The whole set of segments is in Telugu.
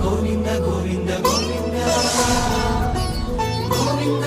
గోవింద గోవింద గోవింద గోవింద.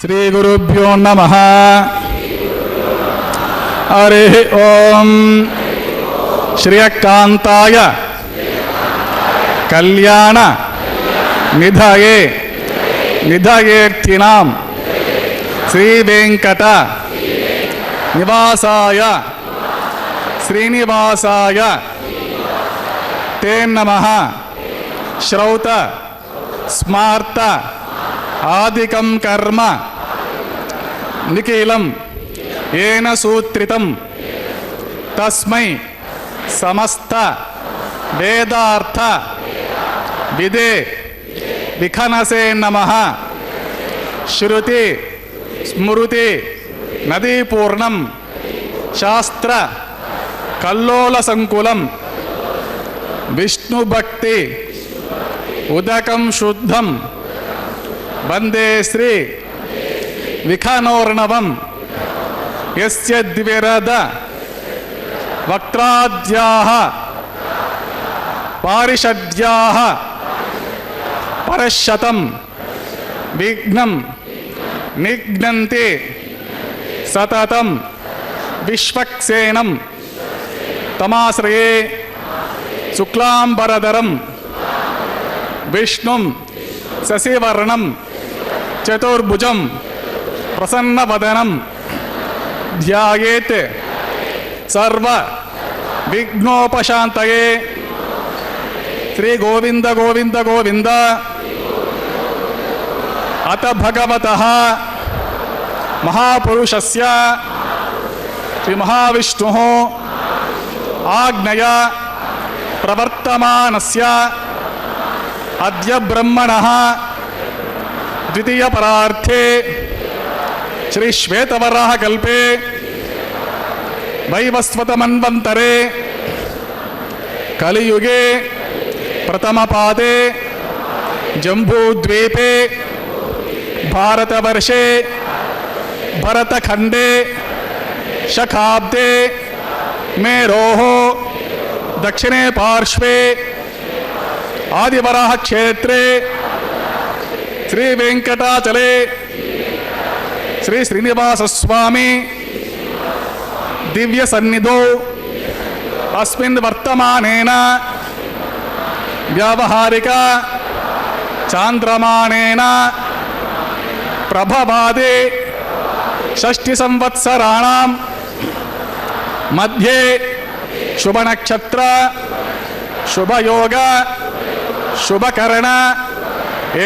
శ్రీ గురుభ్యో నమః. హరి ఓం. శ్రియకాంతాయ కళ్యాణ నిధయే నిధయేర్థినాం శ్రీ వెంకట నివాసాయ శ్రీనివాసాయ తే నమః. శ్రౌత స్మార్త ఆదికం కర్మ నిఖిలం ఏన సూత్రితం తస్మై సమస్త వేదార్థ విదే విఖనసే నమః. శృతి స్మృతి నదీపూర్ణం శాస్త్ర కల్లోల సంకులం విష్ణుభక్తి ఉదకం శుద్ధం వందే శ్రీ విఖనోర్ణవం. యస్య ద్విరద వక్త్రాద్యాః పారిషద్యాః పరశతం విఘ్నం నిఘ్నంతి సతతం విశ్వక్సేనం తమాశ్రయే శుక్లాంబరధరం విష్ణుం శశివర్ణం చతుర్భుజం ప్రసన్నవదనం ధ్యాయేత్ సర్వ విఘ్నోపశాంతయే. శ్రీ గోవింద గోవింద గోవింద. అత భగవతః మహాపురుషస్య శ్రీ మహావిష్ణుః ఆజ్ఞయా ప్రవర్తమానస్య అద్య బ్రహ్మణః ద్వితీయ పరార్థే శ్రీ శ్వేతవరాహ కల్పే వైవస్వత మన్వంతరే కలియుగే ప్రథమ పాదే జంబూద్వీపే భారతవర్షే భరతఖండే శకాబ్దే మేరోః దక్షిణే పార్శ్వే ఆదివరాహ క్షేత్రే శ్రీ వెంకటాచలే శ్రీ శ్రీనివాసస్వామి దివ్య సన్నిధౌ అస్మిన్ వర్తమానేన వ్యావహారిక చాంద్రమానేన ప్రభవాదే షష్ఠి సంవత్సరాణం మధ్యే శుభనక్షత్ర శుభయోగ శుభకరణ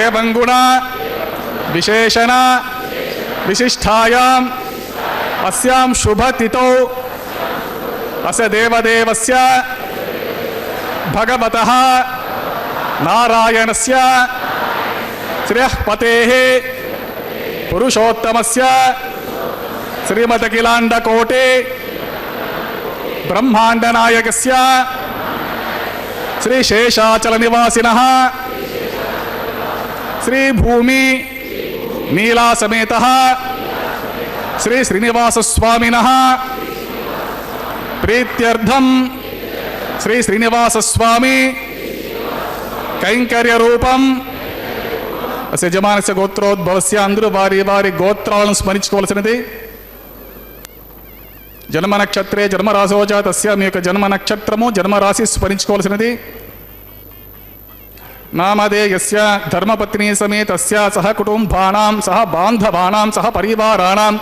ఏవం గుణ విశేషణ విశిష్టాయాం అస్యాం శుభతిథౌ అస్య దేవదేవస్య భగవతః నారాయణస్య శ్రియః పతేః పురుషోత్తమస్య శ్రీమదఖిలాండకోటి బ్రహ్మాండనాయకస్య శ్రీ శేషాచల నివాసినః శ్రీ భూమి నీలాసమేతః శ్రీ శ్రీనివాసస్వామినః ప్రీత్యర్థం శ్రీ శ్రీనివాసస్వామి కైంకర్య రూపం యజమానస్య గోత్రోద్భవస్య. అందరూ వారి వారి గోత్రాలను స్మరించుకోవాల్సినది. జన్మ నక్షత్రే జన్మరాశోజ తస్య మీ యొక్క జన్మ నక్షత్రము జన్మరాశి స్మరించుకోవాల్సినది. నామధేయస్య ధర్మపత్ని సమేతస్య సహ కుటుంబానాం సహ బాంధవానాం సహ పరివారాణం.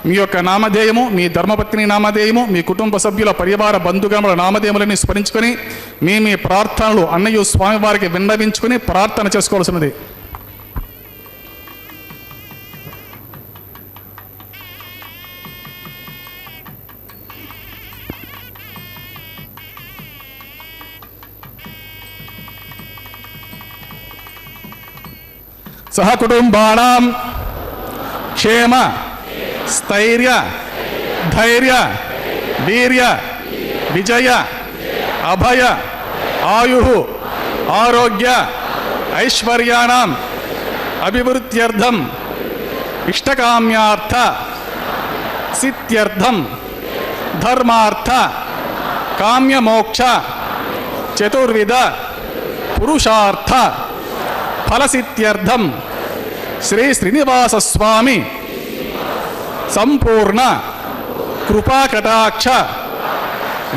మీ యొక్క నామధేయము, మీ ధర్మపత్ని నామధేయము, మీ కుటుంబ సభ్యుల పరివార బంధుగణముల నామధేయములని స్మరించుకొని మీ మీ ప్రార్థనలు అన్నయ్య స్వామివారికి విన్నవించుకొని ప్రార్థన చేసుకోవాల్సినది. సహ కుటుంబానాం క్షేమ స్థైర్య ధైర్య వీర్య విజయ అభయ ఆయు ఆరోగ్య ఐశ్వర్యాణం అభివృద్ధ్యర్థం ఇష్టకామ్యార్థ సిద్ధ్యర్థం ధర్మార్థ కామ్యమోక్ష చతుర్విధ పురుషార్థ ఫలసిద్ధ్యర్థం శ్రీ శ్రీనివాసస్వామి సంపూర్ణ కృపాకటాక్ష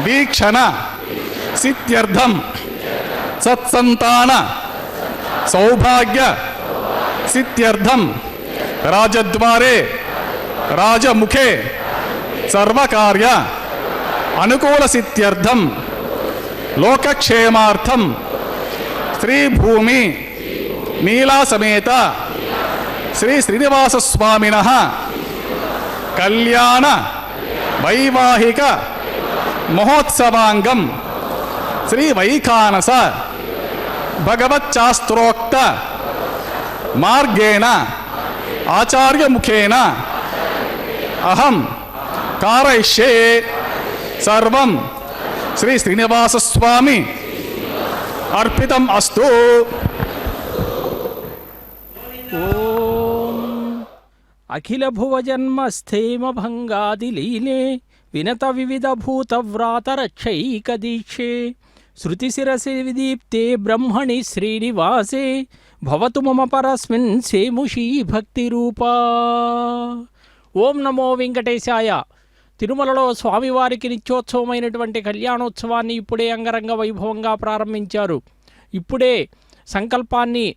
వీక్షణ సిద్ధ్యర్థం సత్సంతాన సౌభాగ్య సిద్ధ్యర్థం రాజద్వారే రాజముఖే సర్వకార్య అనుకూల సిద్ధ్యర్థం లోకక్షేమార్థం శ్రీభూమి నీలాసమేత శ్రీ శ్రీనివాసస్వామినః కళ్యాణ వైవాహిక మహోత్సవాంగం శ్రీ వైఖానస భగవచ్చాస్త్రోక్త మార్గేణ ఆచార్యముఖేన అహం కారయిష్యే సర్వం శ్రీ శ్రీనివాసస్వామి అర్పితం అస్తు. ఓం అఖిల భువజన్మ స్థేమ భంగాదిలీలే వినత వివిధ భూతవ్రాత రక్షైక దీక్షే శృతిశిరసి విదీప్తే బ్రహ్మణి శ్రీనివాసే భవతు మమ పరస్మిన్ సేముషీ భక్తిరూపా. ఓం నమో వెంకటేశాయ. తిరుమలలో స్వామివారికి నిత్యోత్సవమైనటువంటి కళ్యాణోత్సవాన్ని ఇప్పుడే అంగరంగ వైభవంగా ప్రారంభించారు. ఇప్పుడే సంకల్పాన్ని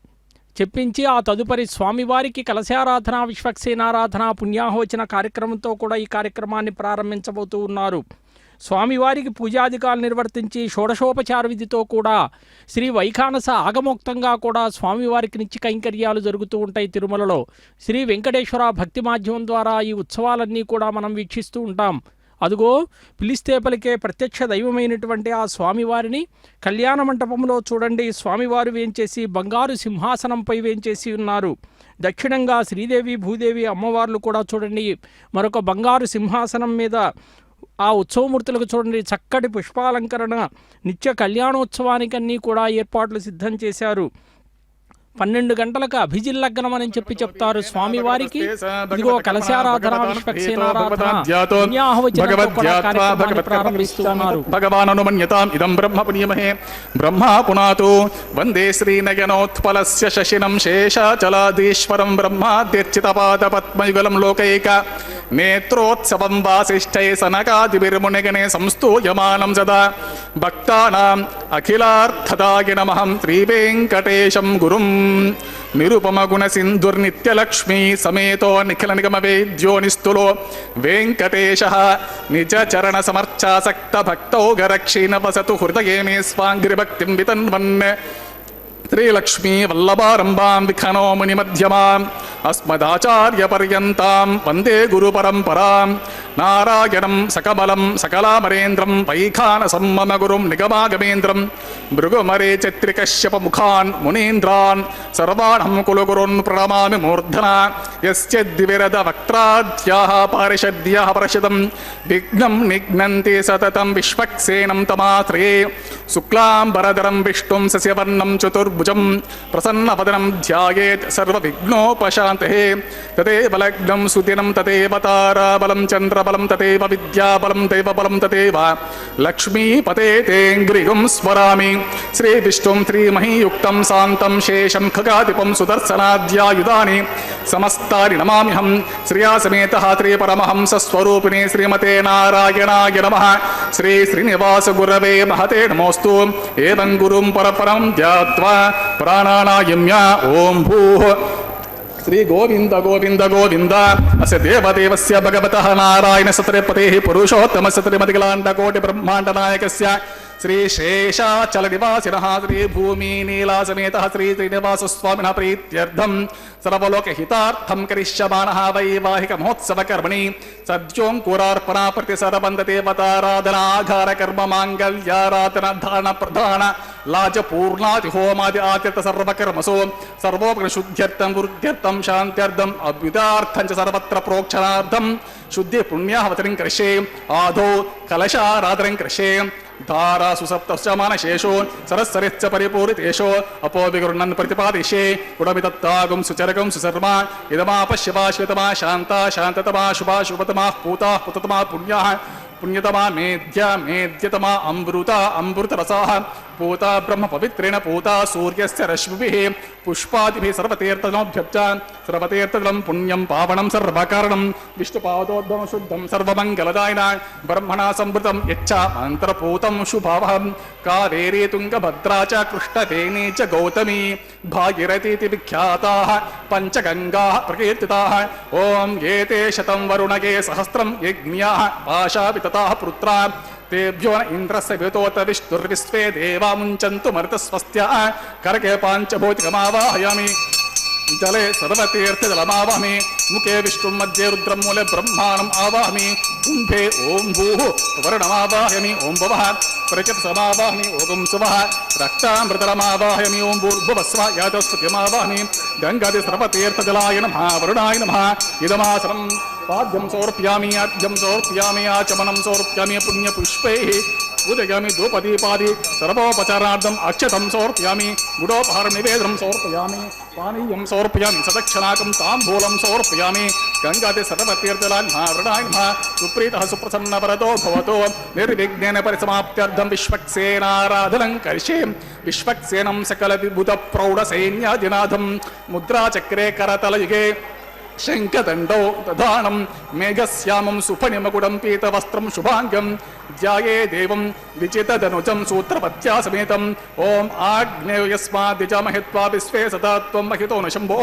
చెప్పించి ఆ తదుపరి స్వామివారికి కలశారాధన విశ్వక్సేనారాధన పుణ్యాహోచన కార్యక్రమంతో కూడా ఈ కార్యక్రమాన్ని ప్రారంభించబోతూ ఉన్నారు. స్వామివారికి పూజాధికారులు నిర్వర్తించి షోడశోపచార విధితో కూడా శ్రీ వైఖానస ఆగమోక్తంగా కూడా స్వామివారికి నిత్య కైంకర్యాలు జరుగుతూ ఉంటాయి. తిరుమలలో శ్రీ వెంకటేశ్వర భక్తి మాధ్యమం ద్వారా ఈ ఉత్సవాలన్నీ కూడా మనం వీక్షిస్తూ ఉంటాం. అదుగో పిలిస్తే పలికే ప్రత్యక్ష దైవమైనటువంటి ఆ స్వామివారిని కళ్యాణ మంటపంలో చూడండి. స్వామివారు వేంచేసి బంగారు సింహాసనంపై వేంచేసి ఉన్నారు. దక్షిణంగా శ్రీదేవి భూదేవి అమ్మవార్లు కూడా చూడండి మరొక బంగారు సింహాసనం మీద. ఆ ఉత్సవమూర్తులకు చూడండి చక్కటి పుష్పాలంకరణ నిత్య కళ్యాణోత్సవానికన్నీ కూడా ఏర్పాట్లు సిద్ధం చేశారు. 12 గంటలకు అభిజిల్లగ్నం అని చెప్తారు స్వామివారికి. ఇదిగో కలశారాధన విశ్వక్సేనారాధన పుణ్యాహవచనంతో కూడా కార్యక్రమాన్ని ప్రారంభిస్తున్నారు. భగవాననుమన్యతాం ఇదం బ్రహ్మ పునీమహే బ్రహ్మ పునాతు వందే శ్రీనయనోత్పలస్య శశినం శేషాచలాదీశ్వరం బ్రహ్మాద్యర్చితపాద పద్మయుగలం లోకైక నేత్రోత్సవం వాసిష్ఠై సనకాదిభిర్మునిగణే సంస్తూయమానం సదా భక్తానాం అఖిలార్థదాగినమహం శ్రీవేంకటేశం గురుం నిరుపమగుణ సింధుర్నిత్యలక్ష్మీ సమేతో నిఖిల నిగమ వేద్యో నిస్తులో వెంకటేశ నిజ చరణ సమర్చాసక్త భక్తౌగరక్షీణ వసతు హృదయే మే స్వాంఘ్రిభక్తిం వితన్వన్ శ్రీలక్ష్మీ వల్లభారంభాం విఖనో మునిమధ్యమాం అస్మదాచార్య పర్యంతాం వందే గురు పరంపరాం నారాయణం సకబలం సకలామరేంద్రం వైఖానసం మమ గురుం నిగమాగమేంద్రం భృగుమరే చత్రికశ్యప ముఖాన్ మునీంద్రాన్ సర్వాణం కులగురున్ ప్రణమామి మూర్ధనా యస్య ద్విరద వక్త్రాద్యాః పారిషద్యాః పరిషదం విఘ్నం నిఘ్నంతి సతతం విశ్వక్సేనం తమాశ్రయే శుక్లాంబరధరం విష్ణుం శశివర్ణం చతుర్భుజం ప్రసన్నవదనం ధ్యాయేత్ సర్వవిఘ్నోపశాంతయే తదేవ లగ్నం సుదినం తదేవ తారాబలం చంద్రబలం తదేవ విద్యాబలం దైవబలం తదేవ లక్ష్మీపతే తేంగ్రియం స్మరామి శ్రీ విష్ణుం శ్రీమహీయుక్తం శాంతం శేషం ఖగాధిపం సుదర్శనాద్యాయుధాని సమస్తాని నమామ్యహం శ్రియాసమేతః త్రిపరమహంసస్వరూపిణే శ్రీమతే నారాయణాయ నమః శ్రీ శ్రీనివాస గురవే మహతే నమోస్తు ఏవం గురుం పరపరం ధ్యాత్వా ప్రాణానాయమ్య ఓం భూః శ్రీ గోవింద గోవింద గోవింద అస్య దేవదేవస్య భగవతః నారాయణ సత్రపతేః పురుషోత్తమస్య త్రిమతిగలాండ కోటి బ్రహ్మాండ నాయకస్య శ్రీ శేషాచల నివాసినః శ్రీ భూమి నీలాసమేతః శ్రీ శ్రీనివాసస్వామినః ప్రీత్యర్థం సర్వలోకహితార్థం కరిష్యమాణః వైవాహిక మహోత్సవ కర్మణి సద్యోంకురార్పణ ప్రతిసరబంధ దేవతారాధనాఘార కర్మ మాంగళ్యారాధన ధారణ ప్రధాన లాజ పూర్ణాది హోమాది ఆచరిత సర్వకర్మసు సర్వోపకరణ శుద్ధ్యర్థం వృద్ధ్యర్థం శాంత్యర్థం అభ్యుదార్థం చ సర్వత్ర ప్రోక్షణార్థం శుద్ధి పుణ్యాహవతరిం కరిష్యే ఆదౌ కలశారాధనం కరిష్యే ధారా సుసప్తమానశేషో సరస్సరిచ్చ పరిపూరితేషో అపో విగృణన్ ప్రతిపాదిష్యే గుణమితత్తాగం సుచరగం సుశర్మా ఇదమా పశ్యవా శ్వేతమా శాంతా శాంతతమా శుభా శుభతమా పూతా పుతతమా పుణ్యాః పుణ్యతమా మేధ్య మేధ్యతమా అమృత అమృతరసాః పూతా బ్రహ్మ పవిత్రేణ పూతా సూర్యస్య రశ్మిభిః పుష్పాదిభిः సర్వతీర్థజలం పుణ్యం పావనం సర్వకారణం విష్ణుపాదోద్భవం శుద్ధం సర్వమంగళదాయన బ్రహ్మణా సంవృతం యచ్చ మంత్రపూతం శుభావహం కావేరీ తుంగభద్రా చ కృష్ణవేణీ చ గౌతమీ భాగీరథీతి విఖ్యాతాః పంచగంగాః ప్రకీర్తితాః ఓం ఏతే శతం వరుణగే సహస్రం యజ్ఞాః పాశావితతాః పుత్రా तेभ्यो न इंद्रस्य वितोत विष्णुर्विश्वे देवा मुञ्चन्तु मरुतस्वस्त्या करके पाञ्चभौतिकमावाहयामि जले सर्वतीर्थजलमावाहमि मुखे विष्णुं मध्ये रुद्रं मूले ब्रह्माणम् आवाहमि कुम्भे ओं भूः वर्णमावाहयामि ओं भवः प्रचतसमावाहमि ओं सुवः रक्तामृतरमावाहयामि ओं भूर्भुवस्वः यातस्पतिमावाहमि गङ्गादि सर्वतीर्थजलाय नमः वरुणाय नमः इदमासनं पाद्यं समर्पयामि आद्यं समर्पयामि आचमनं समर्पयामि पुण्यपुष्पैः पूजयामि धूपदीपादि सर्वोपचारार्थम् अक्षतं समर्पयामि गुडोपहारं निवेदनं समर्पयामि पानीयं समर्पयामि सदक्षिणाकं ताम्बूलं समर्पयामि गङ्गादि सर्वतीर्थजलाय नमः वरुणाय नमः सुप्रीतः सुप्रसन्नवरदो भवतु निर्विघ्नेन परिसमाप्त्यर्थं विश्वक्सेनाराधनं करिष्ये विश्वक्सेनं सकलविभूतप्रौढसैन्यादिनाथं मुद्राचक्रे करतलयुगे शङ्खदण्डौ दधानं मेघश्यामं सुफणिमकुडं पीतवस्त्रं शुभाङ्गं ध्याये देवं विचितधनुजं सूत्रपत्या समेतं ॐ आग्नेयो यस्माद्विजामहे त्वा विश्वे सदा त्वं महितो न शम्भो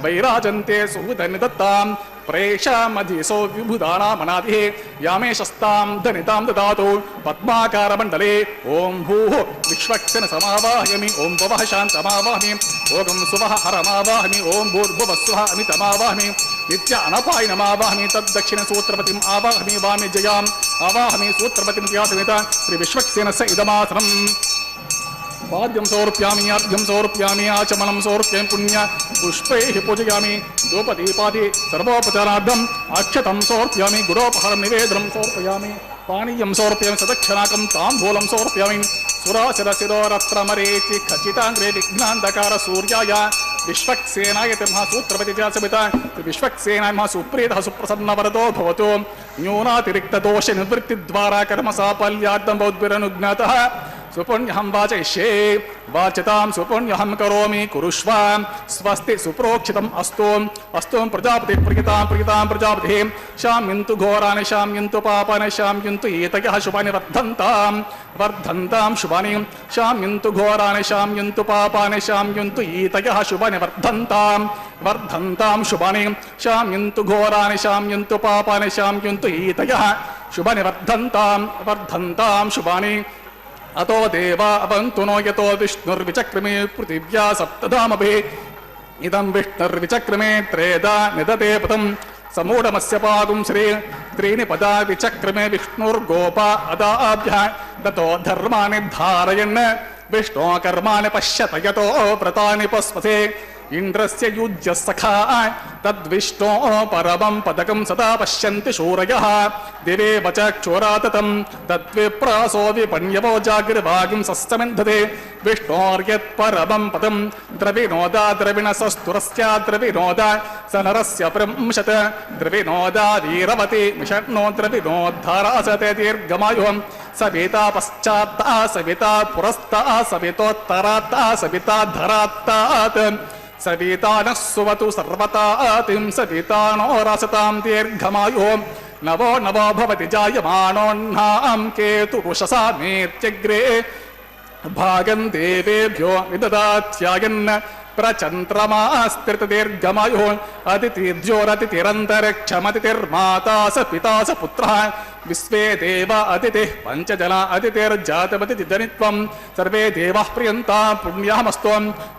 वैराजन्ते सुहृदनिदत्तां प्रेषामधिसो विबुधानामनादिः यामे शस्तां धनितां ददातु पद्माकारमण्डले ॐ भूः विश्वक्सेन समावाहयामि ॐ भवः शान्तमावाहमि ओगं सुवः हरमावाहमि ॐ भूर्भुवस्वः अमितमावाहमि नित्य अनपायनमावाहमि तद्दक्षिणसूत्रपतिम् आवाहमि वामि जयाम् आवाहमि सूत्रपतिं व्यासमेत श्रीविश्वक्सेनस्य इदमासनम् पाद्यं समर्पयामि आद्यं समर्पयामि आचमनं समर्पयामि पुण्य पुष्पैः पूजयामि धूपदीपादि सर्वोपचारार्थम् अक्षतं समर्पयामि गुडोपहारं निवेदनं समर्पयामि पानीयं समर्पयामि सदक्षिणाकं ताम्बूलं समर्पयामि सुराशिरशिरोरत्रमरेति खचिताङ्ग्रे विघ्नान्धकार सूर्याय विश्वक्सेनाय सूत्रपति समित विश्वक्सेनाय सुप्रीतः सुप्रसन्नवरदो भवतु न्यूनातिरिक्तदोष निवृत्तिद्वारा कर्म साफल्यार्थं भवद्भिरनुज्ञातः सुपुण्यहं वाचयिष्ये वाचतां सुपुण्यहं करोमि कुरुष्व स्वस्ति सुप्रोक्षितम् अस्तु अस्तु प्रजापति प्रियतां प्रजापतिः शाम्यन्तु घोराणि शाम्यन्तु पापानि शाम्यन्तु एतयः शुभानि वर्धन्तां शुभानि शाम्यन्तु घोराणि शाम्यन्तु पापानि शाम्यन्तु एतयः शुभानि वर्धन्तां शुभानि शाम्यन्तु घोराणि शाम्यन्तु पापानि शाम्यन्तु एतयः शुभानि वर्धन्तां शुभानि अतो देवा अवन्तु नो यतो विष्णुर्विचक्रमे पृथिव्या सप्तधामभिः इदं विष्णुर्विचक्रमे त्रेधा निदते पदं समूढमस्य पागुं श्री त्रीणि पदा विचक्रमे विष्णुर्गोपा अदाभ्यः ततो धर्माणि धारयन् विष्णो कर्माणि पश्यत यतो व्रतानि पस्पसे इंद्रस्य युज्य सखा तद्विष्णो परमं पदकं सदा पश्यन्ति शूरयः दिवे वचक्षुराततं तद्विप्रासो विपण्यवो जागृभागं सस्तमिन्धते विष्णोर्यत्परमं पदं द्रविणोदा द्रविणसस्तुरस्य द्रविणोदा स नरस्य प्रंशत द्रविणोदा वीरवती मिषण्णो द्रविणोद्धारासते दीर्घमायुः सविता पश्चात्ता सविता पुरस्ता सवितोत्तरात्ता सविता धरात्तात् सविता नः सुवतु सर्वतातिं सविता नो रसतां दीर्घमायुः नवो नवो भवति जायमानोऽह्नां केतुरुषसा मेत्यग्रे भागं देवेभ्यो विददात्यायन् प्रचन्द्रमास्त्रितदीर्घमायुः अदितिर्ज्योरतिथिरन्तरिक्षमतिथिर्माता स पिता स पुत्रः विश्वे देवा अदितिः पञ्चजना अदितिर्जातमतिथिधनित्वं सर्वे देवाः प्रियन्तां पुण्यमस्तु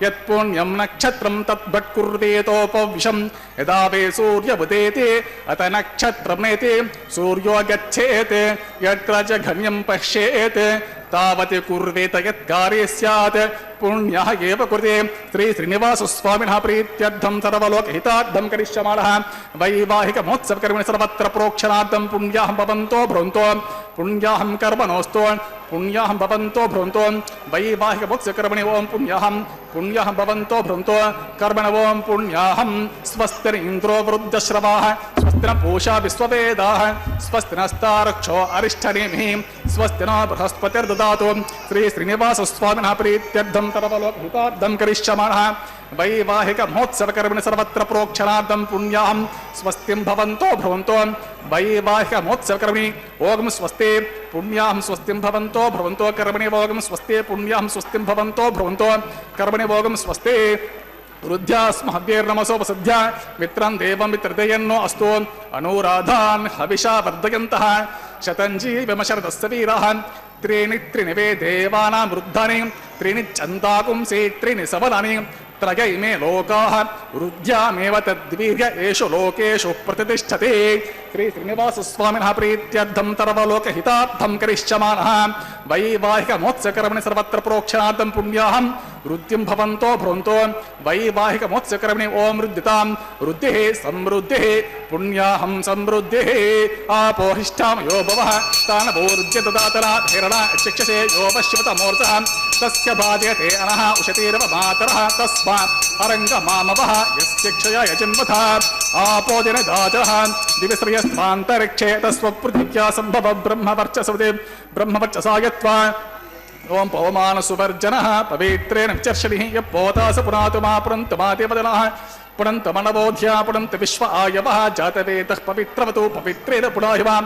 यत्पुण्यं नक्षत्रं तद्भट्कुर्वेतोपविशं यदा वे सूर्यमुदेति अत नक्षत्रं नेति सूर्यो गच्छेत् यत्र जघन्यं पश्येत् तावत् कुर्वेत यत्कार्ये स्यात् पुण्यः एव कुर्ते श्री श्रीनिवासस्वामिनः प्रीत्यर्थं सर्वलोकहितार्थं करिष्यमाणः वैवाहिकमहोत्सवकर्मणि सर्वत्र प्रोक्षणार्थं पुण्याहं भवन्तो भ्रुवन्तो पुण्याहं कर्मणोऽस्तु पुण्याहं भवन्तो भ्रुवन्तो वैवाहिकमहोत्सवकर्मणि ओं पुण्याहं भवन्तो भ्रुवन्तो कर्मण ओं पुण्याहं स्वस्तिरिन्द्रो वृद्धश्रवाः स्वस्ति न पूषा विश्ववेदाः स्वस्ति नस्तारक्षो अरिष्ठनेमिः स्वस्ति न बृहस्पतिर्ददातु श्री श्रीनिवासस्वामिनः प्रीत्यर्थं तदवलोकहितार्थं करिष्यमाणः वैवाहिक महोत्सवकर्मिणि सर्वत्र प्रोक्षणार्थं पुण्याहं स्वस्तिं भवन्तो भ्रुवन्तो वैवाहिक महोत्सवकर्मिणि ओम स्वस्ति पुण्याहं स्वस्तिं भवन्तो भ्रुवन्तो कर्मणि ओम स्वस्ति पुण्याहं स्वस्तिं भवन्तो भ्रुवन्तो कर्मणि ओम स्वस्ति रुद्ध्यास्महव्यैर्नमसोपसद्ध्या मित्रं देवं मित्रदेयन्नो अस्तु अनुराधान् हविषा वर्धयन्तः शतञ्जीवमशरदस्य वीराः त्रीणि त्रिणिवे देवानां वृद्धानि त्रीणि चन्दाकुंसि त्रीणि सबलानि त्रय इमे लोकाः रुद्ध्यामेव तद्वीर्य एषु लोकेषु प्रतिष्ठते श्री श्रीनिवासस्वामिनः प्रीत्यर्थं सर्वलोकहितार्थं करिष्यमाणः वैवाहिक महोत्सवकर्मणि सर्वत्र प्रोक्षणार्थं पुण्याहं वृद्धिं भवन्तो भ्रुवन्तो वैवाहिक महोत्सवकर्मणि ओम रुद्धितां रुद्धिः समृद्धिः पुण्याहं समृद्धिः आपोहिष्ठामयो भवः तानवोरुद्ध्य ददातना धैरणा चक्षसे यो पश्यतमूर्धः तस्य भाजयते अनः उशतीरव मातरः तस्मात् अरङ्गमामवः यस्य क्षया यजन्मथा आपोदिन दाजः दिविश्रियस्त्वान्तरिक्षे तस्वपृथिव्या सम्भव ब्रह्मवर्चसवदे ब्रह्मवर्चसा यत्त्वा ओम पवमान सुवर्जनः पवित्रेण विचर्षणिः यः पोतास पुनातु मा पुनन्तु मा देवदनः पुनन्तु मनवोध्या पुनन्तु विश्व आयवः जातवेदः पवित्रवतु पवित्रेण पुनाहिवा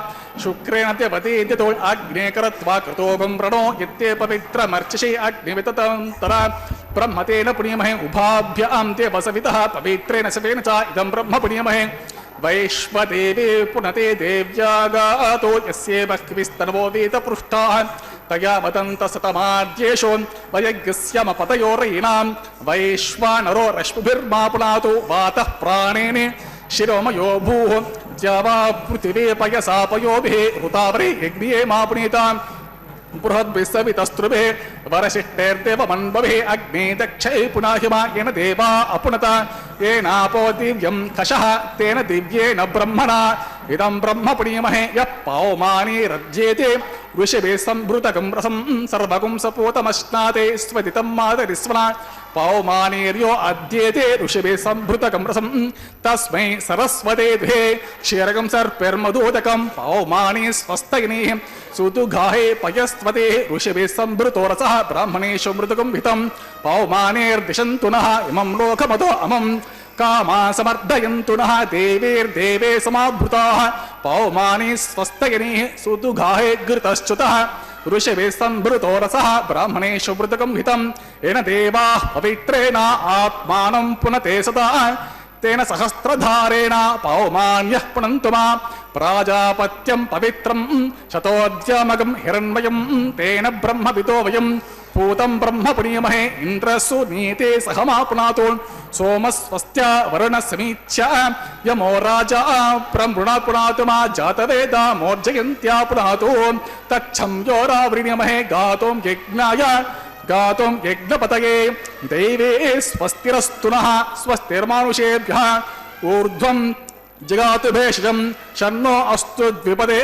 शुक्रेण देवतेद्यतो अग्ने करत्वा कृतोगं व्रणो यत्ते पवित्रमर्चिषे अग्निविततन्तरा ब्रह्मतेन पुण्यमहे उभाभ्यां देवसवितः पवित्रेण सवेन च इदं ब्रह्म पुण्यमहे वैश्वदेवे पुनते देव्यागातो यस्ये बह्विस्तनवो वेदपृष्ठाः तया वदन्त सतमाद्येषु वयज्ञस्यमपतयोरयीणां वैश्वानरो रश्मिभिर्मा पुनातु वातः प्राणेन शिरोमयो भूः द्यावा पृथिवे पयसा पयोभिः ऋतावरे यज्ञे मा पुनीताम् बृहद्भिस्सवितस्त्रुभिः वरशिष्टैर्देवमन्वभिः अग्ने दक्षै पुनाहिमा येन देवा अपुनता येनापो दिव्यं कषः तेन दिव्येन ब्रह्मणा इदं ब्रह्म पुण्यमहे यः पौमानी रज्येते ऋषिभिः सम्भृतकं रसं सर्वगुं सपूतमश्नाते स्वदितं मातरिस्वना पौमानेर्यो अद्येते ऋषिभिः सम्भृतकं रसं तस्मै सरस्वते द्वे क्षीरकं सर्पिर्मधूदकं पौमानी स्वस्तगिनीः सुदुघाहे पयस्वते ऋषिभिः सम्भृतो रसः ब्राह्मणेषु मृदकं हितं पौमानेर्दिशन्तु नः इमं लोकमतो अमं कामा समर्दयन्तु नः देवेर्देवे समाभृताः पौमानी स्वस्तगिनीः सुदुघाहे घृतश्च्युतः ऋषिभिः सम्भृतो रसः ब्राह्मणेषु मृदकं हितं येन देवाः पवित्रेण आत्मानं पुनते सदा तेन सहस्रधारेण पौमान्यः पुनन्तु मा प्राजापत्यं पवित्रं शतोऽद्यमगं हिरण्मयं तेन ब्रह्मविदो वयं पूतं ब्रह्म पुण्यमहे इन्द्रसु नीते सहमा पुनातु सोमस्वस्त्या वरुणसमीच्या यमो राजा प्रमृण पुनातु मा जातवेदा मोर्जयन्त्या पुनातु तच्छं योरावृण्यमहे गातुं यज्ञाय गातुं यज्ञपतये दैवे स्वस्तिरस्तु नः स्वस्तिर्मानुषेभ्यः ऊर्ध्वं जगातु भेषजं शन्नो अस्तु द्विपदे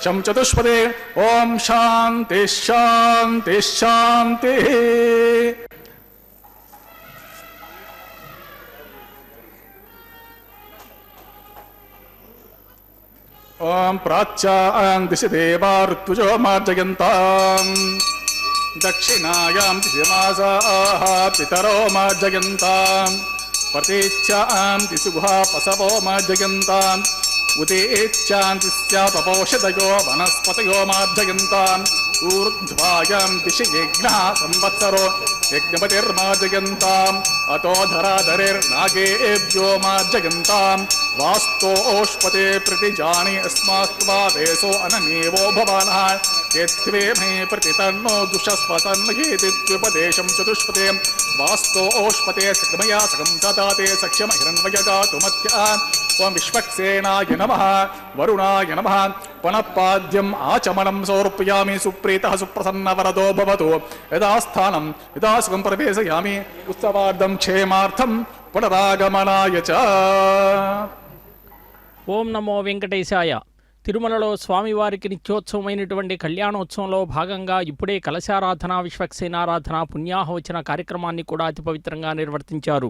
शं चतुष्पदे ओम शांति शांति शांति। ओम प्राच्यां दिशि देवा ऋत्विजो मार्जयन्ताम् दक्षिणायां दिशि मासाः पितरो मार्जयन्ताम् प्रतीच्यां दिशि गुहा पशवो मार्जयन्ताम् उदेच्यां दिश्या पपोषदयो वनस्पतयो मार्जयन्ताम् ऊर्ध्वायां दिशि यज्ञः संवत्सरो यज्ञपतिर्मार्जयन्ताम् अतो धराधरेर्नागेभ्यो मार्जयन्ताम् वास्तोष्पते प्रतिजानि अस्मास्त्वा वेशो अनमेवो भवानः यत्वे मे प्रतितन्नो दुषस्वसन्महेदित्युपदेशं चतुष्पते वास्तोष्पते सगमया सगं ददाते सख्यम हिरण्मयगातुमत्या त्वं विश्वक्सेनाय नमः वरुणाय नमः पणपाद्यम् आचमनं समर्पयामि सुप्रीतः सुप्रसन्नवरदो भवतु यदा स्थानं यदा सुखं प्रवेशयामि उत्सवार्थं क्षेमार्थं पुनरागमनाय च। ఓం నమో వెంకటేశాయ. తిరుమలలో స్వామివారికి నిత్యోత్సవమైనటువంటి కళ్యాణోత్సవంలో భాగంగా ఇప్పుడే కలశారాధన, విశ్వక్సేనారాధన, పుణ్యాహవచన కార్యక్రమాన్ని కూడా అతి పవిత్రంగా నిర్వర్తించారు.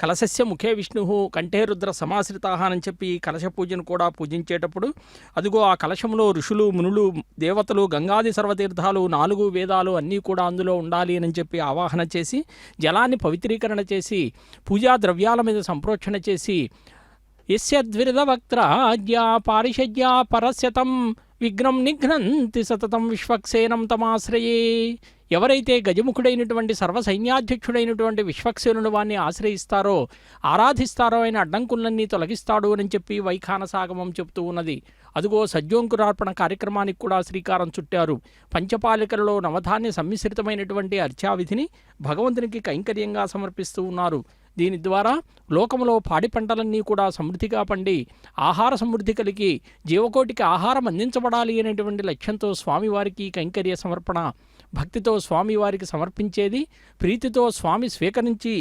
కలశస్య ముఖే విష్ణు కంఠే రుద్ర సమాశ్రితాహ అని చెప్పి కలశ పూజను కూడా పూజించేటప్పుడు అదిగో ఆ కలశంలో ఋషులు, మునులు, దేవతలు, గంగాది సర్వతీర్థాలు, 4 వేదాలు అన్నీ కూడా అందులో ఉండాలి అని చెప్పి ఆవాహన చేసి జలాన్ని పవిత్రీకరణ చేసి పూజా ద్రవ్యాల మీద సంప్రోక్షణ చేసి యస్యద్విరదవక్త్రాజ్ఞా పారిషజ్ఞా పరస్యతం విఘ్నం నిఘ్నంతి సతతం విశ్వక్సేనం తమాశ్రయే. ఎవరైతే గజముఖుడైనటువంటి సర్వసైన్యాధ్యక్షుడైనటువంటి విశ్వక్సేనుడు వాణ్ణి ఆశ్రయిస్తారో, ఆరాధిస్తారో ఆయన అడ్డంకులన్నీ తొలగిస్తాడు అని చెప్పి వైఖానసాగమం చెబుతూ ఉన్నది. అదుగో సజ్జోంకురార్పణ కార్యక్రమానికి కూడా శ్రీకారం చుట్టారు. పంచపాలికలలో నవధాన్య సమ్మిశ్రితమైనటువంటి అర్చావిధిని భగవంతునికి కైంకర్యంగా సమర్పిస్తూ ఉన్నారు. దీని ద్వారా లోకంలో పాడి పంటలన్నీ కూడా సమృద్ధిగా పండి ఆహార సమృద్ధి కలిగి జీవకోటికి ఆహారం అందించబడాలి అనేటువంటి లక్ష్యంతో స్వామివారికి కైంకర్య సమర్పణ భక్తితో స్వామివారికి సమర్పించేది, ప్రీతితో స్వామి స్వీకరించి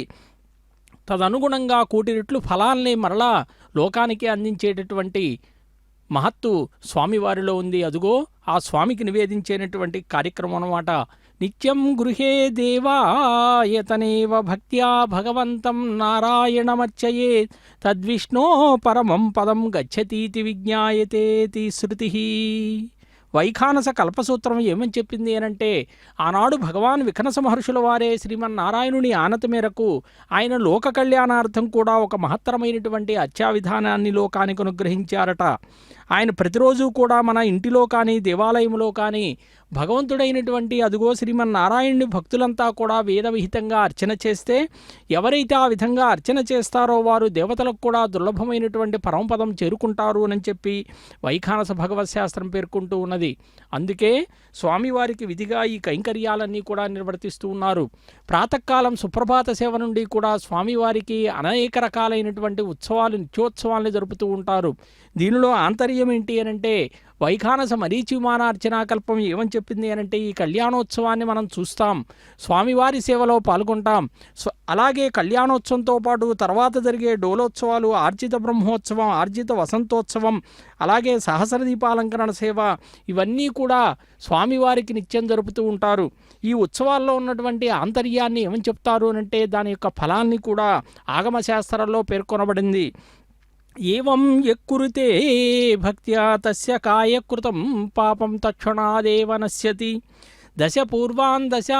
తదనుగుణంగా 1,000 రెట్లు ఫలాల్ని మరలా లోకానికి అందించేటటువంటి మహత్తు స్వామివారిలో ఉంది. అదుగో ఆ స్వామికి నివేదించేటటువంటి కార్యక్రమం అన్నమాట. నిత్యం గృహే దేవాయతనేవ భక్త్యా భగవంతం నారాయణమర్చయే తద్విష్ణో పరమం పదం గచ్చతీతి విజ్ఞాయతేతి శృతి. వైఖానస కల్పసూత్రం ఏమని చెప్పింది అనంటే, ఆనాడు భగవాన్ వికనస మహర్షుల వారే శ్రీమన్నారాయణుని ఆనతి మేరకు ఆయన లోక కళ్యాణార్థం కూడా ఒక మహత్తరమైనటువంటి అర్చావిధానాన్ని లోకానికి అనుగ్రహించారట. ఆయన ప్రతిరోజు కూడా మన ఇంటిలో కానీ దేవాలయంలో కానీ భగవంతుడైనటువంటి అదుగో శ్రీమన్నారాయణుని భక్తులంతా కూడా వేదవిహితంగా అర్చన చేస్తే ఎవరైతే ఆ విధంగా అర్చన చేస్తారో వారు దేవతలకు కూడా దుర్లభమైనటువంటి పరమపదం చేరుకుంటారు అని చెప్పి వైఖానస భగవత్ శాస్త్రం పేర్కొంటూ ఉన్నది. అందుకే స్వామివారికి విధిగా ఈ కైంకర్యాలన్నీ కూడా నిర్వర్తిస్తూ ఉన్నారు. ప్రాతకాలం సుప్రభాత సేవ నుండి కూడా స్వామివారికి అనేక రకాలైనటువంటి ఉత్సవాలు, నిత్యోత్సవాలను జరుపుతూ ఉంటారు. దీనిలో ఆంతర్యం ఏంటి అనంటే, వైఖానస మరీచిమానార్చనాకల్పం ఏమని చెప్పింది అనంటే, ఈ కళ్యాణోత్సవాన్ని మనం చూస్తాం, స్వామివారి సేవలో పాల్గొంటాం. అలాగే కళ్యాణోత్సవంతో పాటు తర్వాత జరిగే డోలోత్సవాలు, ఆర్జిత బ్రహ్మోత్సవం, ఆర్జిత వసంతోత్సవం, అలాగే సహస్ర దీపాలంకరణ సేవ, ఇవన్నీ కూడా స్వామివారికి నిత్యం జరుపుతూ ఉంటారు. ఈ ఉత్సవాల్లో ఉన్నటువంటి ఆంతర్యాన్ని ఏమని చెప్తారు అనంటే, దాని యొక్క ఫలాన్ని కూడా ఆగమశాస్త్రాల్లో పేర్కొనబడింది. ఏవం యక్కురుతే భక్త్యా తస్య కాయకృతం పాపం తక్షణాదేవ నశ్యతి. దశ పూర్వాన్ దశ